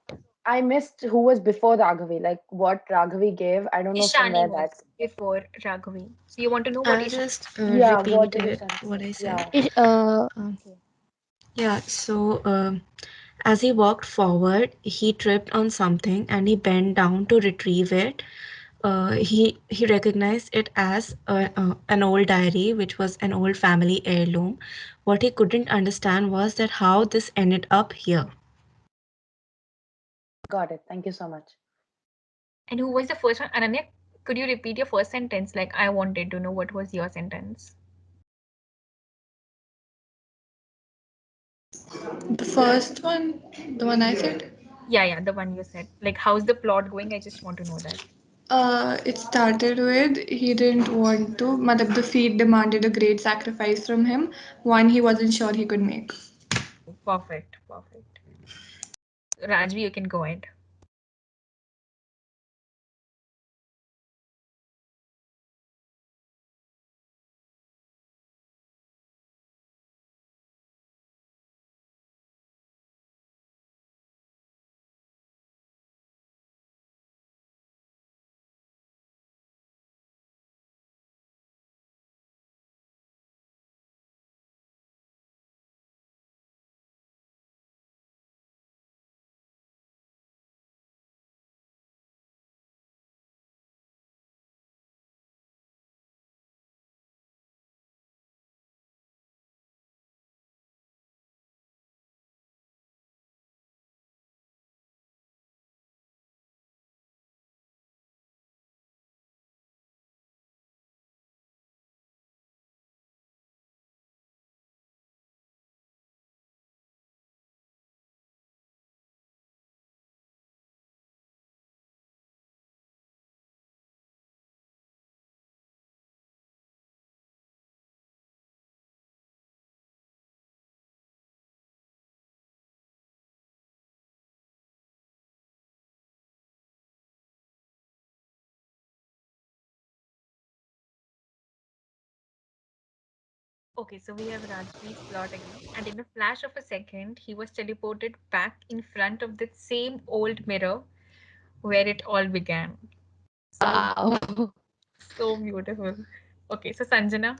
I missed who was before Raghavi, like what Raghavi gave. I don't know from Ishani where that. was before Raghavi. So you want to know what I'll Ishani? just Yeah, repeat what did it, Ishani what say? I said. Yeah. Yeah, so as he walked forward, he tripped on something and he bent down to retrieve it. He recognized it as an old diary, which was an old family heirloom. What he couldn't understand was that how this ended up here. Got it. Thank you so much. And who was the first one? Ananya, could you repeat your first sentence? Like, I wanted to know what was your sentence. The first one, the one I said. Yeah, the one you said. Like, how's the plot going? I just want to know that. It started with he didn't want to. Matlab, the feat demanded a great sacrifice from him, one he wasn't sure he could make. Perfect. Rajvi, you can go ahead. Okay, so we have Rajvi's plot again, and in a flash of a second, he was teleported back in front of the same old mirror where it all began. Wow. So beautiful. Okay, so Sanjana,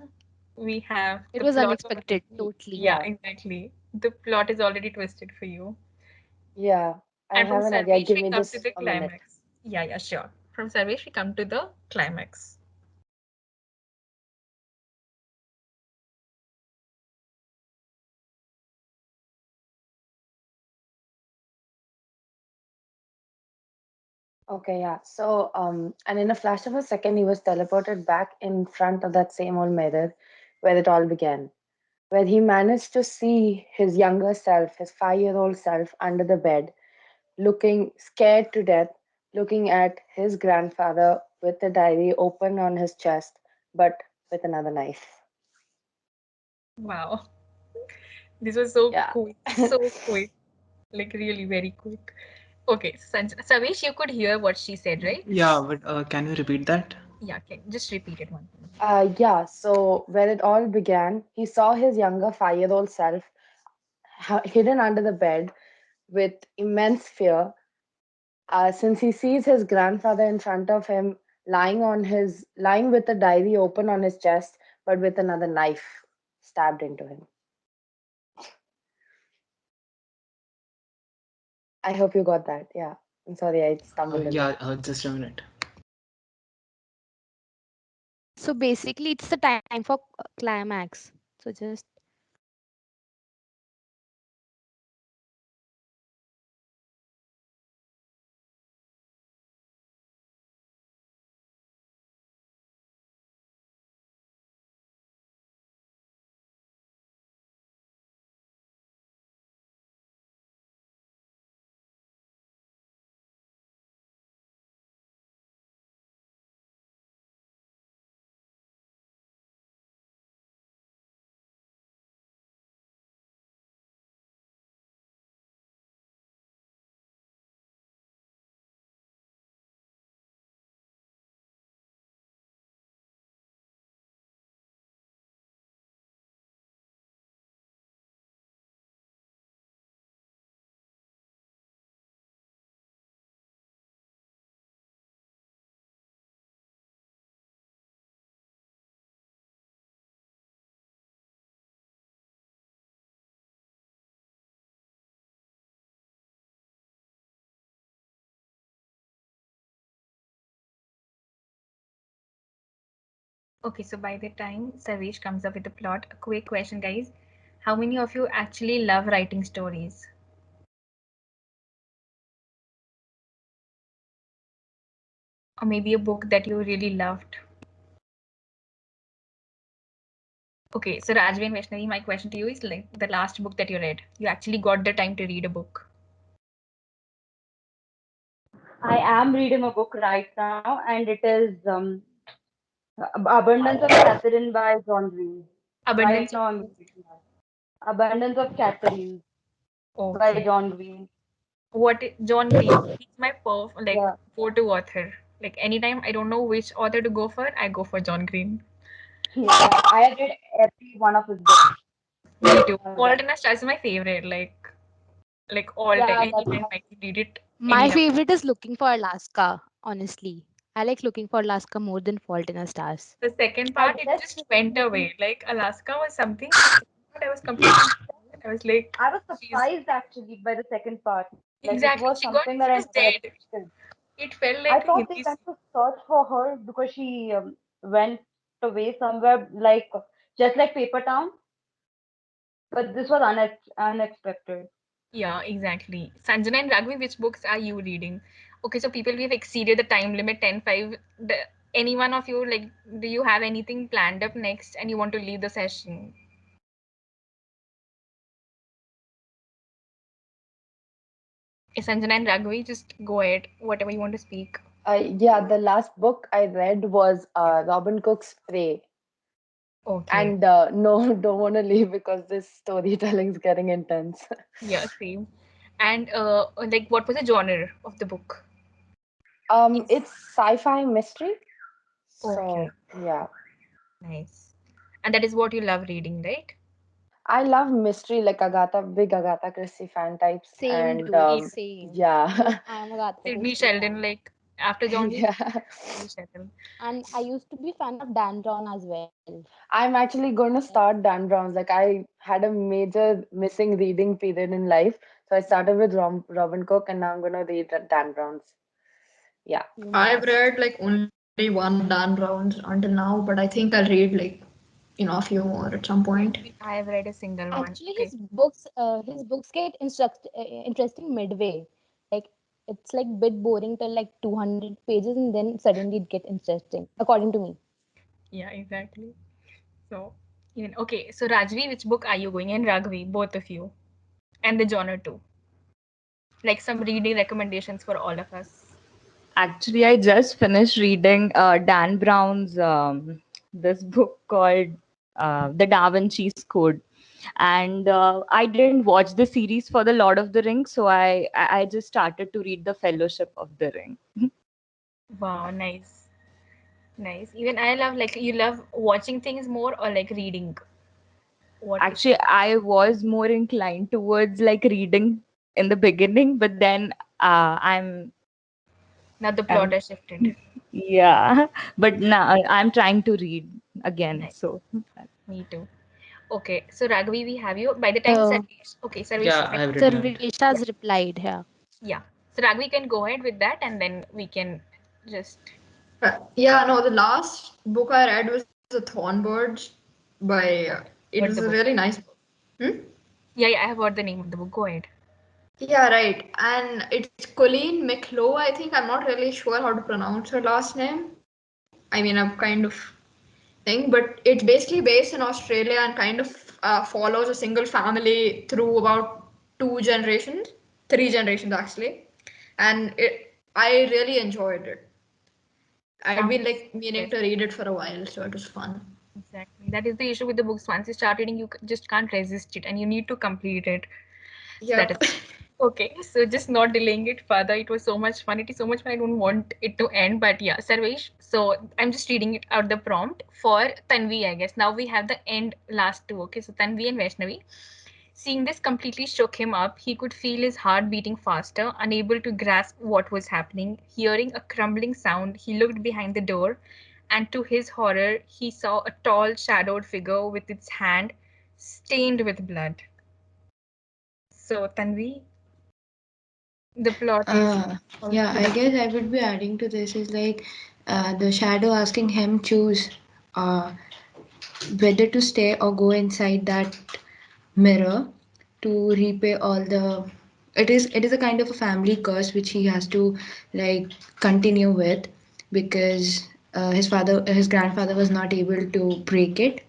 we have It the was plot. unexpected, totally. Yeah, exactly. The plot is already twisted for you. Yeah, I And from have an idea. Sarvesh, Give we me come to just the a minute. climax. Yeah, sure. From Sarvesh, we come to the climax. Okay, yeah. So, and in a flash of a second, he was teleported back in front of that same old mirror where it all began, where he managed to see his younger self, his 5-year-old self, under the bed, looking scared to death, looking at his grandfather with the diary open on his chest, but with another knife. Wow. This was so Yeah. quick. So quick. Like really very quick. Okay, Sarvesh, you could hear what she said, right? Yeah, but can you repeat that? Yeah, okay. Just repeat it one. Yeah, so where it all began, he saw his younger 5-year-old self hidden under the bed, with immense fear, since he sees his grandfather in front of him lying with a diary open on his chest, but with another knife stabbed into him. I hope you got that. Yeah. I'm sorry, I stumbled a Yeah, bit. just a minute. So basically, it's the time for climax. So just Okay, so by the time Savesh comes up with the plot, a quick question, guys. How many of you actually love writing stories? Or maybe a book that you really loved? Okay, so Rajvi and Vaishnavi, my question to you is like the last book that you read. You actually got the time to read a book. I am reading a book right now, and it is Abundance of Catherine by John Green. Right Abundance now, I'm reading that. Abundance of Catherine by Okay. John Green. John Green? He's my Yeah. go-to author. Like anytime I don't know which author to go for, I go for John Green. Yeah, I have read every one of his books. Me too. All Fault that. in Our Stars is my favorite. Like all time, Yeah, that's anytime I can read it my anytime. favorite is Looking for Alaska. Honestly, I like Looking for Alaska more than Fault in Our Stars. The second I part, it guess just this went movie. away. Like Alaska was something. The second part, I was completely. I was like, I was she's surprised actually by the second part. Like it exactly. was something that She I was never dead. expected. It felt I like a thought they Hindi. went to search for her because she went away somewhere, like just like Paper Town. But this was unexpected. Yeah, exactly. Sanjana and Raghavi, which books are you reading? Okay, so people, we've exceeded the time limit 10:05. Any one of you, like, do you have anything planned up next and you want to leave the session? Sanjana and Raghavi, just go ahead, whatever you want to speak. Yeah, the last book I read was Robin Cook's Prey. Okay. And no, don't want to leave because this storytelling is getting intense. Yeah, same. And like, what was the genre of the book? It's sci-fi mystery. Okay, So yeah, nice. And that is what you love reading, right? I love mystery like big Agatha Christie fan types, Same, and dude. Me too. Same. yeah, Even I am a Agatha Sydney Christie Sheldon, fan. like after John Green, yeah. Sydney Sheldon. And I used to be fan of Dan Brown as well. I'm actually going to start Dan Brown's. Like I had a major missing reading period in life, so I started with Robin Cook, and now I'm going to read Dan Brown's. Yeah. You I've must. read like only one of Dan Brown's until now, but I think I'll read like a few more at some point. I have read a single one. Actually, Okay. his books get interesting midway. Like it's like bit boring till like 200 pages, and then suddenly it get interesting, according to me. Yeah, exactly. So, even okay. So Rajvi, which book are you going? And Raghavi, both of you, and the genre too. Like some reading recommendations for all of us. Actually, I just finished reading Dan Brown's this book called The Da Vinci's Code, and I didn't watch the series for the Lord of the Rings, so I just started to read the Fellowship of the Ring. Wow, nice, nice. Even I love like you love watching things more or like reading. What is Actually, I was more inclined towards like reading in the beginning, but then I'm Now the plot has shifted. yeah, but now I'm trying to read again. Nice. So Me too. Okay, so Raghavi, we have you. By the time Sarvesh, okay, Sarvesh, Yeah, I have written it. Sarvesh has replied here. yeah. So Raghavi can go ahead with that, and then we can just. Yeah, no, the last book I read was The Thornbirds by. It Heard was the a book. really nice book. Yeah, I have heard the name of the book. Go ahead. Yeah, right. And it's Colleen McClough, I think. I'm not really sure how to pronounce her last name. I mean, I'm kind of thing, but it's basically based in Australia and kind of follows a single family through about 2 generations, 3 generations actually. And I really enjoyed it. I'd been like meaning to read it for a while, so it was fun. Exactly. That is the issue with the books. Once you start reading, you just can't resist it, and you need to complete it. So that Yep. is okay. So just not delaying it further. It was so much fun. It is so much fun. I don't want it to end. But yeah, Sarvesh. So I'm just reading it out the prompt for Tanvi, I guess. Now we have the end last two. Okay. So Tanvi and Vaishnavi. Seeing this completely shook him up. He could feel his heart beating faster, unable to grasp what was happening. Hearing a crumbling sound, he looked behind the door, and to his horror, he saw a tall, shadowed figure with its hand stained with blood. So, Tanvi, the plot is. Yeah, I guess I would be adding to this is like the shadow asking him choose uh, whether to stay or go inside that mirror to repay all the. It is a kind of a family curse which he has to like continue with because his grandfather was not able to break it.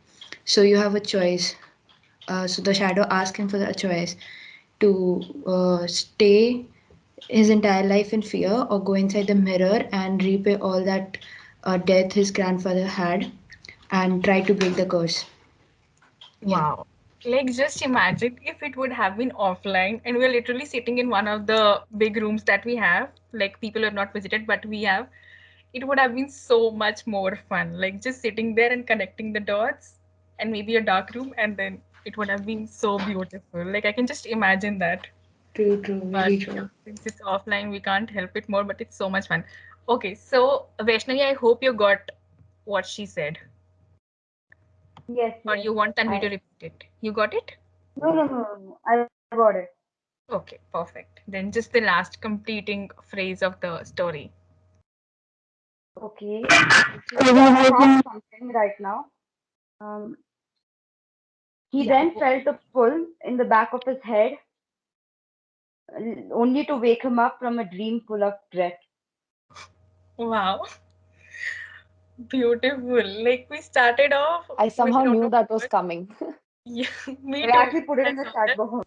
So you have a choice. So the shadow asked him for a choice to stay his entire life in fear or go inside the mirror and repay all that death his grandfather had and try to break the curse. Wow. Like, just imagine if it would have been offline and we're literally sitting in one of the big rooms that we have, like people have not visited, but we have. It would have been so much more fun. Like, just sitting there and connecting the dots and maybe a dark room, and then it would have been so beautiful. Like, I can just imagine that. True, true, But very yeah, true. since it's offline, we can't help it more, but it's so much fun. Okay, so Vaishnavi, I hope you got what she said. Yes, Or yes. you want Tanvi to I repeat it? You got it? no. I got it. Okay, perfect. Then just the last completing phrase of the story. Okay. So he had something right now. Um, he Yeah. then felt a pull in the back of his head, only to wake him up from a dream full of dread. Wow. Beautiful. Like we started off I with somehow a lot knew of that was words. coming. Yeah, me I too. actually put it I in the saw chat that. box.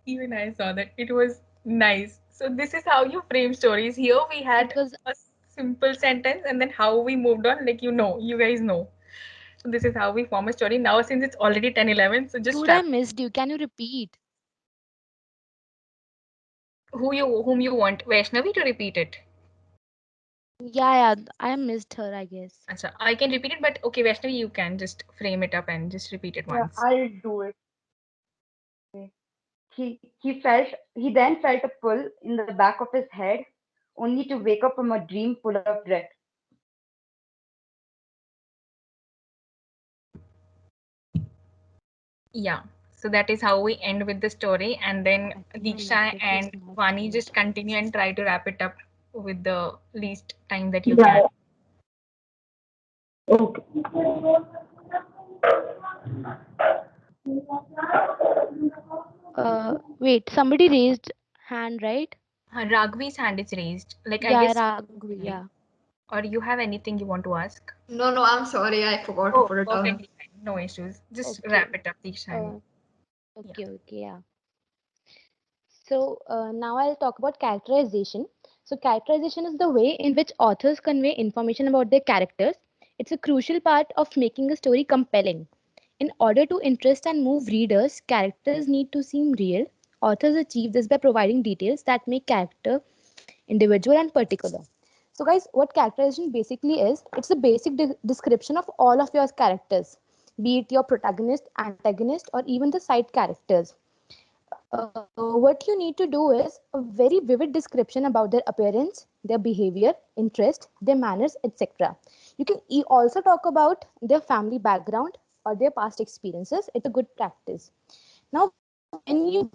Even I saw that. It was nice. So this is how you frame stories. Here we It had was a simple sentence and then how we moved on, like you guys know. So this is how we form a story. Now since it's already 10:11, so just dude, I wrap missed you. Can you repeat? whom you want Vaishnavi to repeat it. Yeah, I missed her, I guess. Acha, I can repeat it, but okay, Vaishnavi, you can just frame it up and just repeat it Yeah, once. I'll do it. Okay. He then felt a pull in the back of his head, only to wake up from a dream full of dread. Yeah. So that is how we end with the story, and then I think my Diksha network is and not Vani great. just continue and try to wrap it up with the least time that you Yeah. can. Okay. Wait, somebody raised hand, right? Ragvi's hand is raised. Like I Yeah, guess, Raghu, yeah. or you have anything you want to ask? No, I'm sorry. I forgot to Oh, put it down. perfectly fine. No issues. Just Okay. wrap it up, Diksha. Uh, Yeah. okay, yeah. So now I'll talk about characterization. So characterization is the way in which authors convey information about their characters. It's a crucial part of making a story compelling. In order to interest and move readers, characters need to seem real. Authors achieve this by providing details that make character individual and particular. So guys, what characterization basically is, it's a basic description of all of your characters, be it your protagonist, antagonist, or even the side characters. What you need to do is a very vivid description about their appearance, their behavior, interest, their manners, etc. You can also talk about their family background or their past experiences. It's a good practice. Now, when you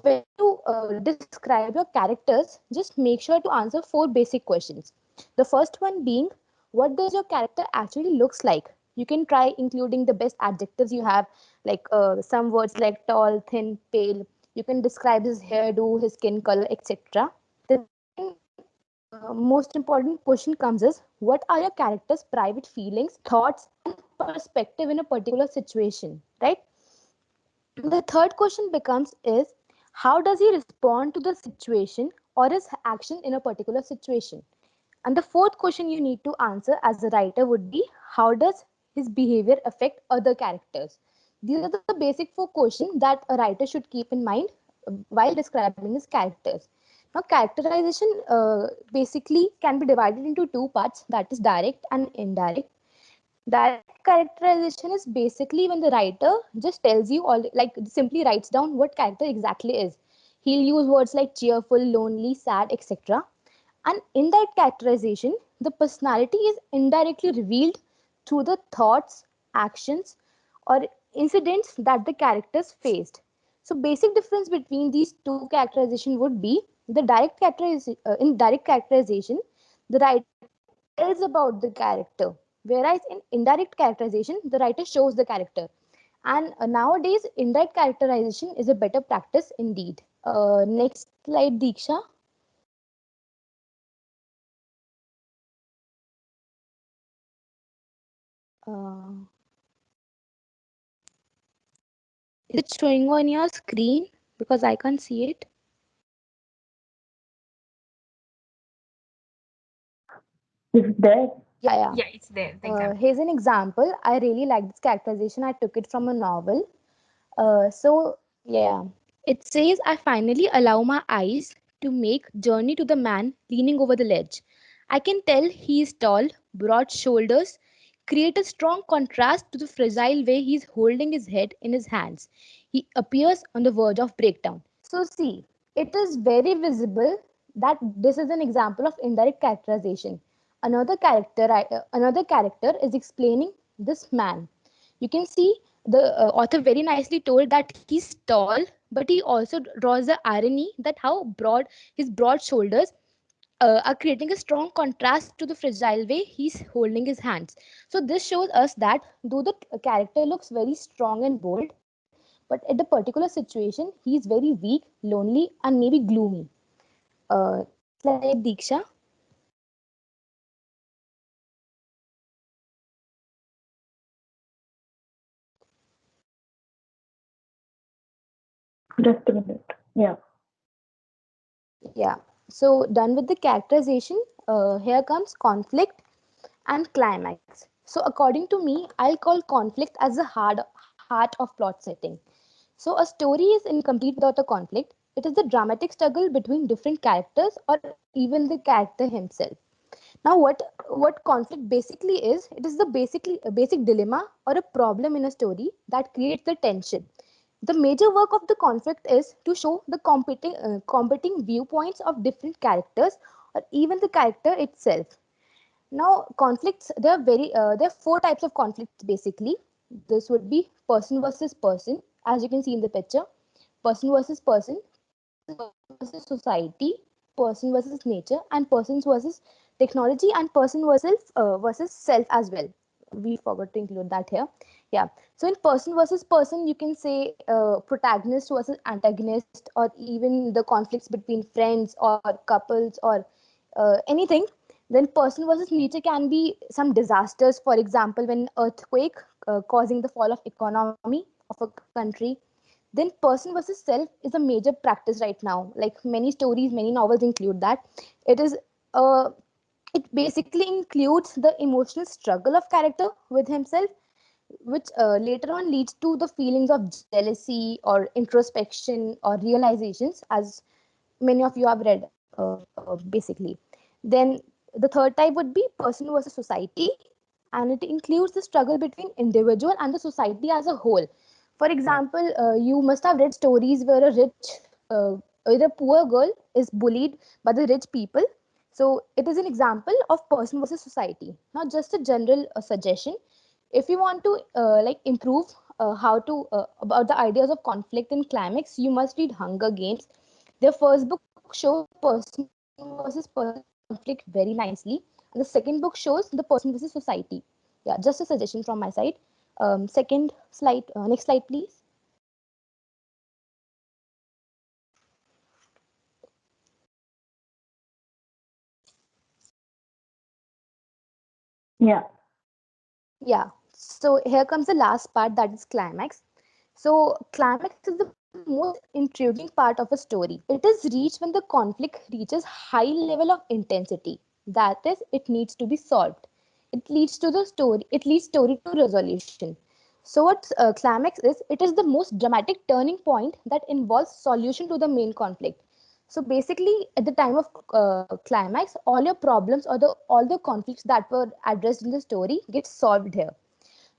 describe your characters, just make sure to answer 4 basic questions. The first one being, what does your character actually looks like? You can try including the best adjectives you have, like some words like tall, thin, pale. You can describe his hairdo, his skin color, etc. The most important question comes is, what are your character's private feelings, thoughts, and perspective in a particular situation, right? The third question becomes is, how does he respond to the situation or his action in a particular situation? And the fourth question you need to answer as a writer would be, how does his behavior affect other characters? These are the basic 4 questions that a writer should keep in mind while describing his characters. Now, characterization basically can be divided into 2 parts, that is direct and indirect. Direct characterization is basically when the writer just tells you all, like simply writes down what character exactly is. He'll use words like cheerful, lonely, sad, etc. And in that characterization, the personality is indirectly revealed through the thoughts, actions, or incidents that the characters faced. So, basic difference between these 2 characterization would be the in direct characterization, the writer tells about the character, whereas in indirect characterization, the writer shows the character. And nowadays, indirect characterization is a better practice indeed. Next slide, Diksha. Uh, is it showing on your screen? Because I can't see it. Is it there? Yeah. Yeah, it's there. The example. Here's an example. I really like this characterization. I took it from a novel. Yeah, it says, I finally allow my eyes to make journey to the man leaning over the ledge. I can tell he is tall, broad shoulders, create a strong contrast to the fragile way he is holding his head in his hands. He appears on the verge of breakdown. So see, it is very visible that this is an example of indirect characterization. Another character is explaining this man. You can see the author very nicely told that he's tall, but he also draws the irony that how broad his broad shoulders are creating a strong contrast to the fragile way he's holding his hands. So this shows us that though the character looks very strong and bold, but at the particular situation he is very weak, lonely, and maybe gloomy. Next slide, Diksha. Just a minute. Yeah. Yeah. So done with the characterization, here comes conflict and climax. So according to me, I'll call conflict as the heart of plot setting. So a story is incomplete without a conflict. It is the dramatic struggle between different characters or even the character himself. Now, what conflict basically is? It is the basic dilemma or a problem in a story that creates the tension. The major work of the conflict is to show the competing viewpoints of different characters or even the character itself. Now, conflicts, there are 4 types of conflicts basically. This would be person versus person, as you can see in the picture, person versus person, versus society, person versus nature, and persons versus technology, and person versus self as well. We forgot to include that here. Yeah. So in person versus person, you can say protagonist versus antagonist, or even the conflicts between friends or couples or anything. Then person versus nature can be some disasters, for example, when earthquake causing the fall of economy of a country. Then person versus self is a major practice right now. Like many stories, many novels include that. It is uh, it basically includes the emotional struggle of character with himself, which later on leads to the feelings of jealousy or introspection or realizations, as many of you have read basically. Then the third type would be person versus society, and it includes the struggle between individual and the society as a whole. For example, you must have read stories where a rich either poor girl is bullied by the rich people. So it is an example of person versus society, not just a general suggestion. If you want to like improve how to about the ideas of conflict and climax, you must read Hunger Games. Their first book shows person versus person conflict very nicely, and the second book shows the person versus society. Yeah, just a suggestion from my side. Second slide, next slide, please. Yeah. Yeah. So here comes the last part, that is climax. So climax is the most intriguing part of a story. It is reached when the conflict reaches high level of intensity. That is, it needs to be solved. It leads to the story. It leads story to resolution. So what climax is? It is the most dramatic turning point that involves solution to the main conflict. So basically, at the time of climax, all your problems or all the conflicts that were addressed in the story get solved here.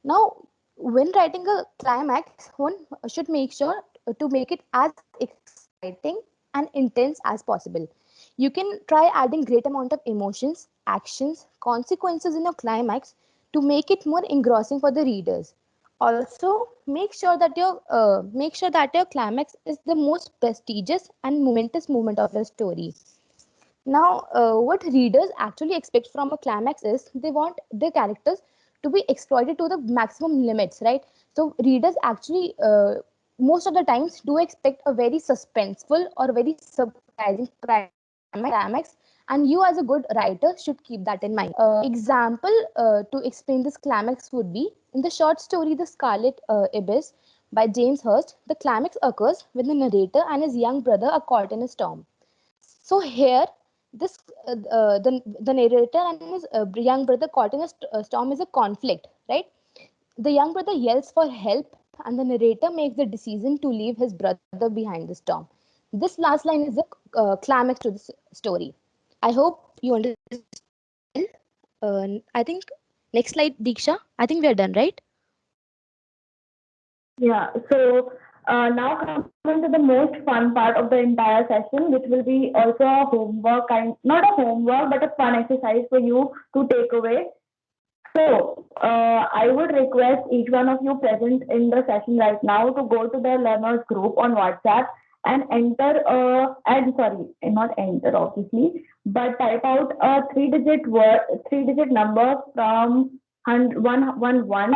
Now, when writing a climax, one should make sure to make it as exciting and intense as possible. You can try adding great amount of emotions, actions, consequences in a climax to make it more engrossing for the readers. Also, make sure that your climax is the most prestigious and momentous moment of your story. Now, what readers actually expect from a climax is they want their characters to be exploited to the maximum limits, right? So, readers actually, most of the times, do expect a very suspenseful or very surprising climax, and you, as a good writer, should keep that in mind. Example to explain this climax would be in the short story *The Scarlet Abyss* by James Hurst. The climax occurs when the narrator and his young brother are caught in a storm. So here, this the narrator and his young brother caught in a storm is a conflict, right? The young brother yells for help, and the narrator makes the decision to leave his brother behind the storm. This last line is the climax to this story. I hope you understand well. I think next slide, Diksha. I think we are done, right? Yeah, so now coming to the most fun part of the entire session, which will be also a homework kind, not a homework, but a fun exercise for you to take away. So I would request each one of you present in the session right now to go to the learners group on WhatsApp and and sorry, not enter obviously, but type out a three-digit number from 111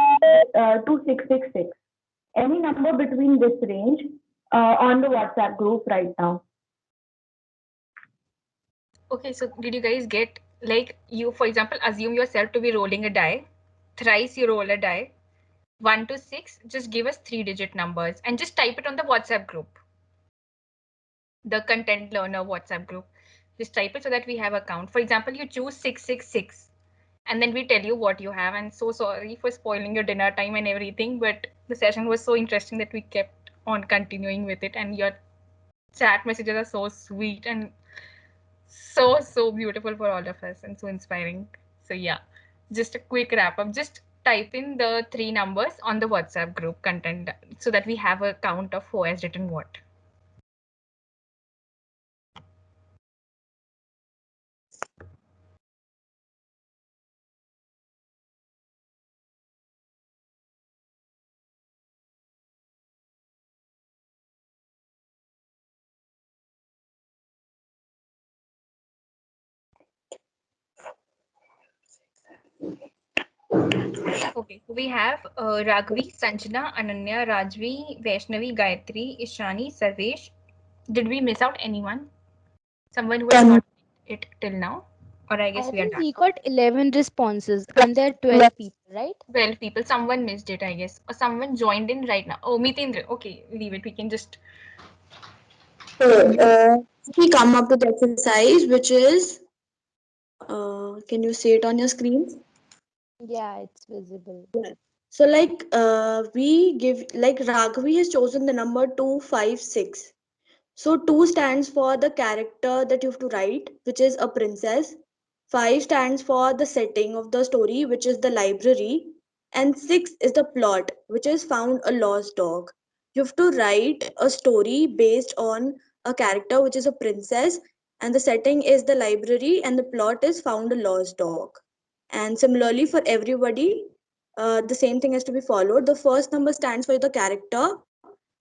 to 666. Any number between this range on the WhatsApp group right now. Okay, so did you guys get, like, you, for example, assume yourself to be rolling a die. Thrice you roll a die. 1 to 6, just give us 3-digit numbers and just type it on the WhatsApp group. The content learner WhatsApp group. Just type it so that we have a count. For example, you choose 666 and then we tell you what you have. And so sorry for spoiling your dinner time and everything, but the session was so interesting that we kept on continuing with it. And your chat messages are so sweet and so beautiful for all of us and so inspiring. So yeah, just a quick wrap up. Just type in the 3 numbers on the WhatsApp group content so that we have a count of who has written what. Okay, so we have Raghavi, Sanjana, Ananya, Rajvi, Vaishnavi, Gayatri, Ishani, Sarvesh. Did we miss out anyone? Someone who has not it till now? Or I guess I we are think done. we got 11 responses, and there are 12 people, right? 12 people. Someone missed it, I guess. Or someone joined in right now. Oh, Mitendra. Okay, leave it. We can just. So, we come up with exercise, which is, can you see it on your screen? Yeah, it's visible. So, like, we give, like, Raghavi has chosen the number 256. So, 2 stands for the character that you have to write, which is a princess. 5 stands for the setting of the story, which is the library. And 6 is the plot, which is found a lost dog. You have to write a story based on a character which is a princess, and the setting is the library, and the plot is found a lost dog. And similarly, for everybody, the same thing has to be followed. The first number stands for the character,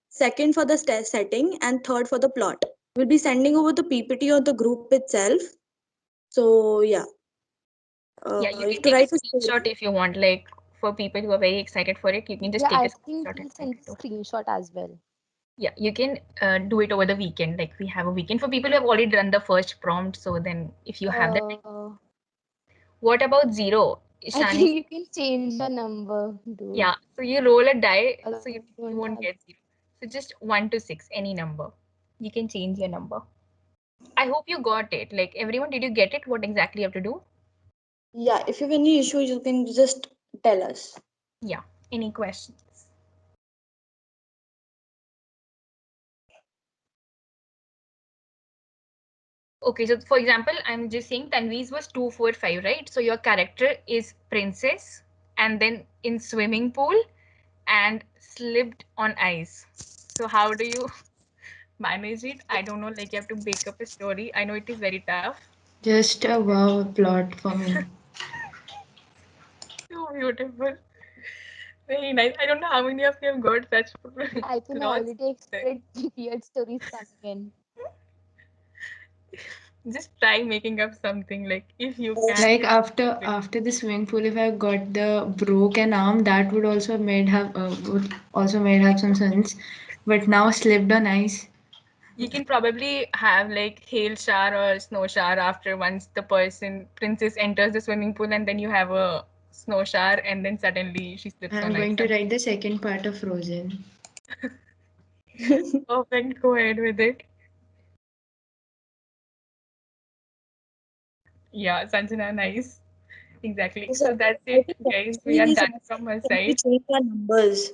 second for the setting, and third for the plot. We'll be sending over the PPT on the group itself. So yeah, Yeah, you you have can to take a write a story. screenshot if you want. Like for people who are very excited for it, you can just Yeah, take a I think screenshot we'll and send send it a over. screenshot as well. Yeah, you can do it over the weekend. Like we have a weekend for people who have already done the first prompt. So then if you have that, what about zero? I Shani? think you can change your number, dude. Yeah, so you roll a die, so you don't won't have- get zero. So just 1 to 6, any number. You can change your number. I hope you got it. Like everyone, did you get it? What exactly you have to do? Yeah, if you have any issue, you can just tell us. Yeah, any questions? Okay, so for example, I'm just saying Tanvi's was 2, 4, 5, right? So your character is princess and then in swimming pool and slipped on ice. So how do you manage it? I don't know, like you have to make up a story. I know it is very tough. Just a wow plot for me. So beautiful. Very nice. I don't know how many of you have got such I can plots. already expect weird stories coming in. Just try making up something like if you can. Like after the swimming pool, if I got the broken arm, that would also made have some sense. But now slipped on ice. You can probably have like hail shower or snow shower after once the princess enters the swimming pool and then you have a snow shower and then suddenly she slips I'm on going ice. to write the second part of Frozen. Perfect, go ahead with it. Yeah, Sanjana, nice. Exactly. So that's it, guys. We are done from our side. Change our numbers.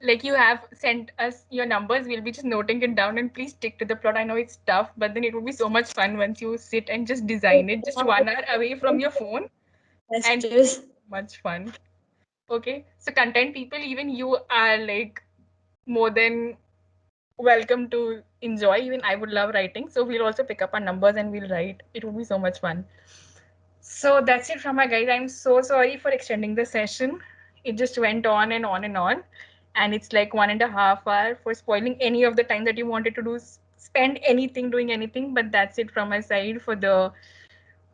Like you have sent us your numbers, we'll be just noting it down and please stick to the plot. I know it's tough, but then it will be so much fun once you sit and just design it just 1 hour away from your phone. And much fun. Okay, so content people, even you are like more than welcome to enjoy. Even I would love writing, so we'll also pick up our numbers and we'll write. It will be so much fun. So that's it from my guys. I'm so sorry for extending the session. It just went on and on and on, and it's like 1.5 hours for spoiling any of the time that you wanted to do, spend anything doing anything. But that's it from my side for the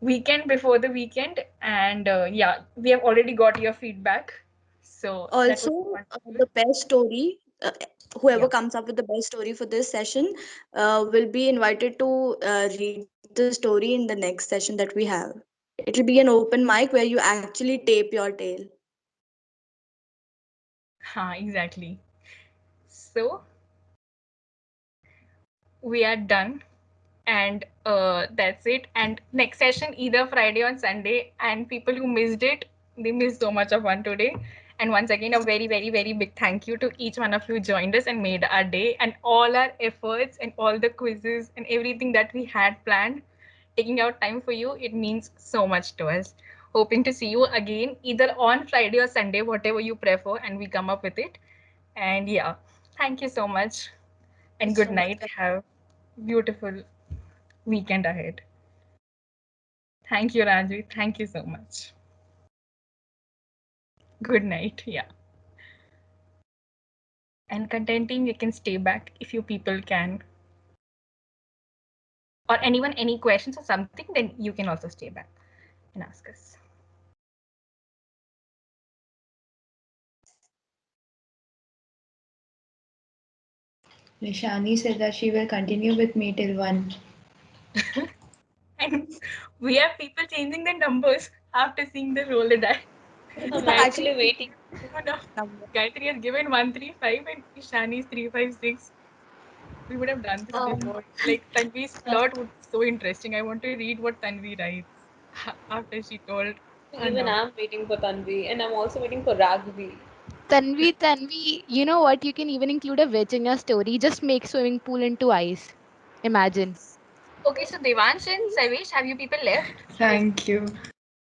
weekend before the weekend. And yeah, we have already got your feedback. So that was Also, the best story, whoever comes up with the best story for this session, will be invited to read the story in the next session that we have. It will be an open mic where you actually tape your tail. exactly. So we are done, and that's it. And next session either Friday or Sunday, and people who missed it, they missed so much of fun today. And once again, a very, very, very big thank you to each one of you who joined us and made our day, and all our efforts and all the quizzes and everything that we had planned, taking out time for you. It means so much to us. Hoping to see you again either on Friday or Sunday, whatever you prefer, and we come up with it. And yeah, thank you so much, and good night. Have beautiful weekend ahead. Thank you, Ranjit. Thank you so much. Good night. Yeah. And content team, you can stay back if you people can. Or anyone, any questions or something, then you can also stay back and ask us. Nishani said that she will continue with me till 1. And we have people changing their numbers after seeing the roll the die. I'm actually waiting. No. Gayatri has given 135 and Ishani is 356. We would have done this before. Like Tanvi's plot would be so interesting. I want to read what Tanvi writes after she told. Even I'm waiting for Tanvi, and I'm also waiting for Raghavi. Tanvi, you know what? You can even include a witch in your story. Just make swimming pool into ice. Imagine. Okay, so Devansh and Sarvesh, have you people left? Thank you.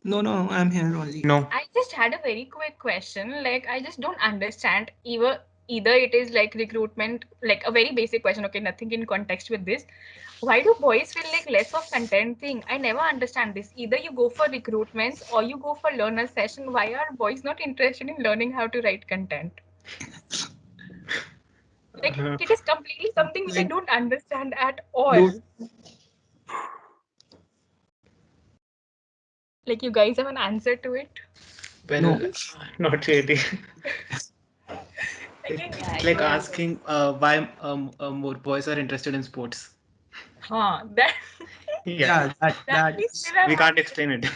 No, I'm here only. No. I just had a very quick question. Like, I just don't understand. Either either it is like recruitment, like a very basic question, okay, nothing in context with this. Why do boys feel like less of content thing? I never understand this. Either you go for recruitments or you go for learner session. Why are boys not interested in learning how to write content? Like it is completely something which I don't understand at all. Like you guys have an answer to it? Well, No. not really. Again, It's like asking why more boys are interested in sports. that Yeah, that we still have we can't explain it.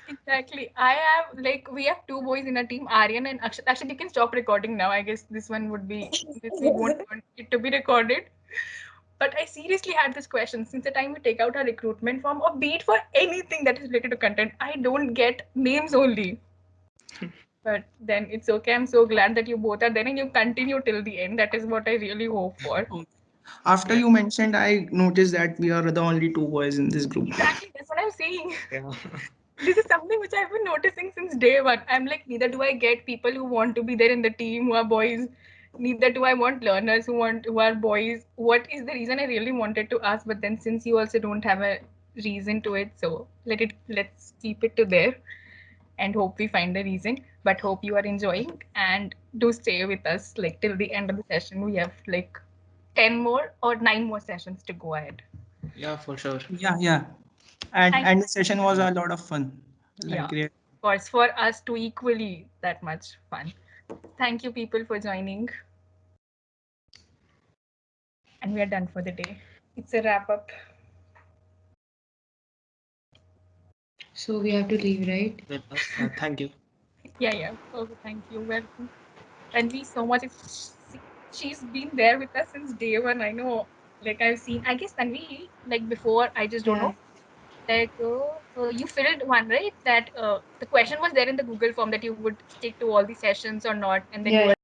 exactly. I have like we have two boys in a team, Aryan and Akshat. Actually, you can stop recording now. I guess this one would be we won't want it to be recorded. But I seriously had this question since the time we take out our recruitment form or be it for anything that is related to content. I don't get names only. But then it's okay. I'm so glad that you both are there and you continue till the end. That is what I really hope for. After you mentioned, I noticed that we are the only two boys in this group. Exactly, that's what I'm saying. Yeah. This is something which I've been noticing since day one. I'm like, neither do I get people who want to be there in the team who are boys, neither do I want learners who are boys. What is the reason? I really wanted to ask, but then since you also don't have a reason to it, so let's keep it to there and hope we find a reason. But hope you are enjoying and do stay with us like till the end of the session. We have like 10 more or 9 more sessions to go ahead. Yeah, for sure. Yeah. And the session was a lot of fun. Yeah, Like, of course, for us to equally that much fun. Thank you, people, for joining. And we are done for the day. It's a wrap up. So we have to leave, right? Thank you. Yeah. Okay, thank you. Welcome. And we so much. She's been there with us since day one. I know. Like I've seen. I guess Tanvi, like before, I just don't know. Like you filled one, right? That the question was there in the Google form that you would stick to all the sessions or not, and then you were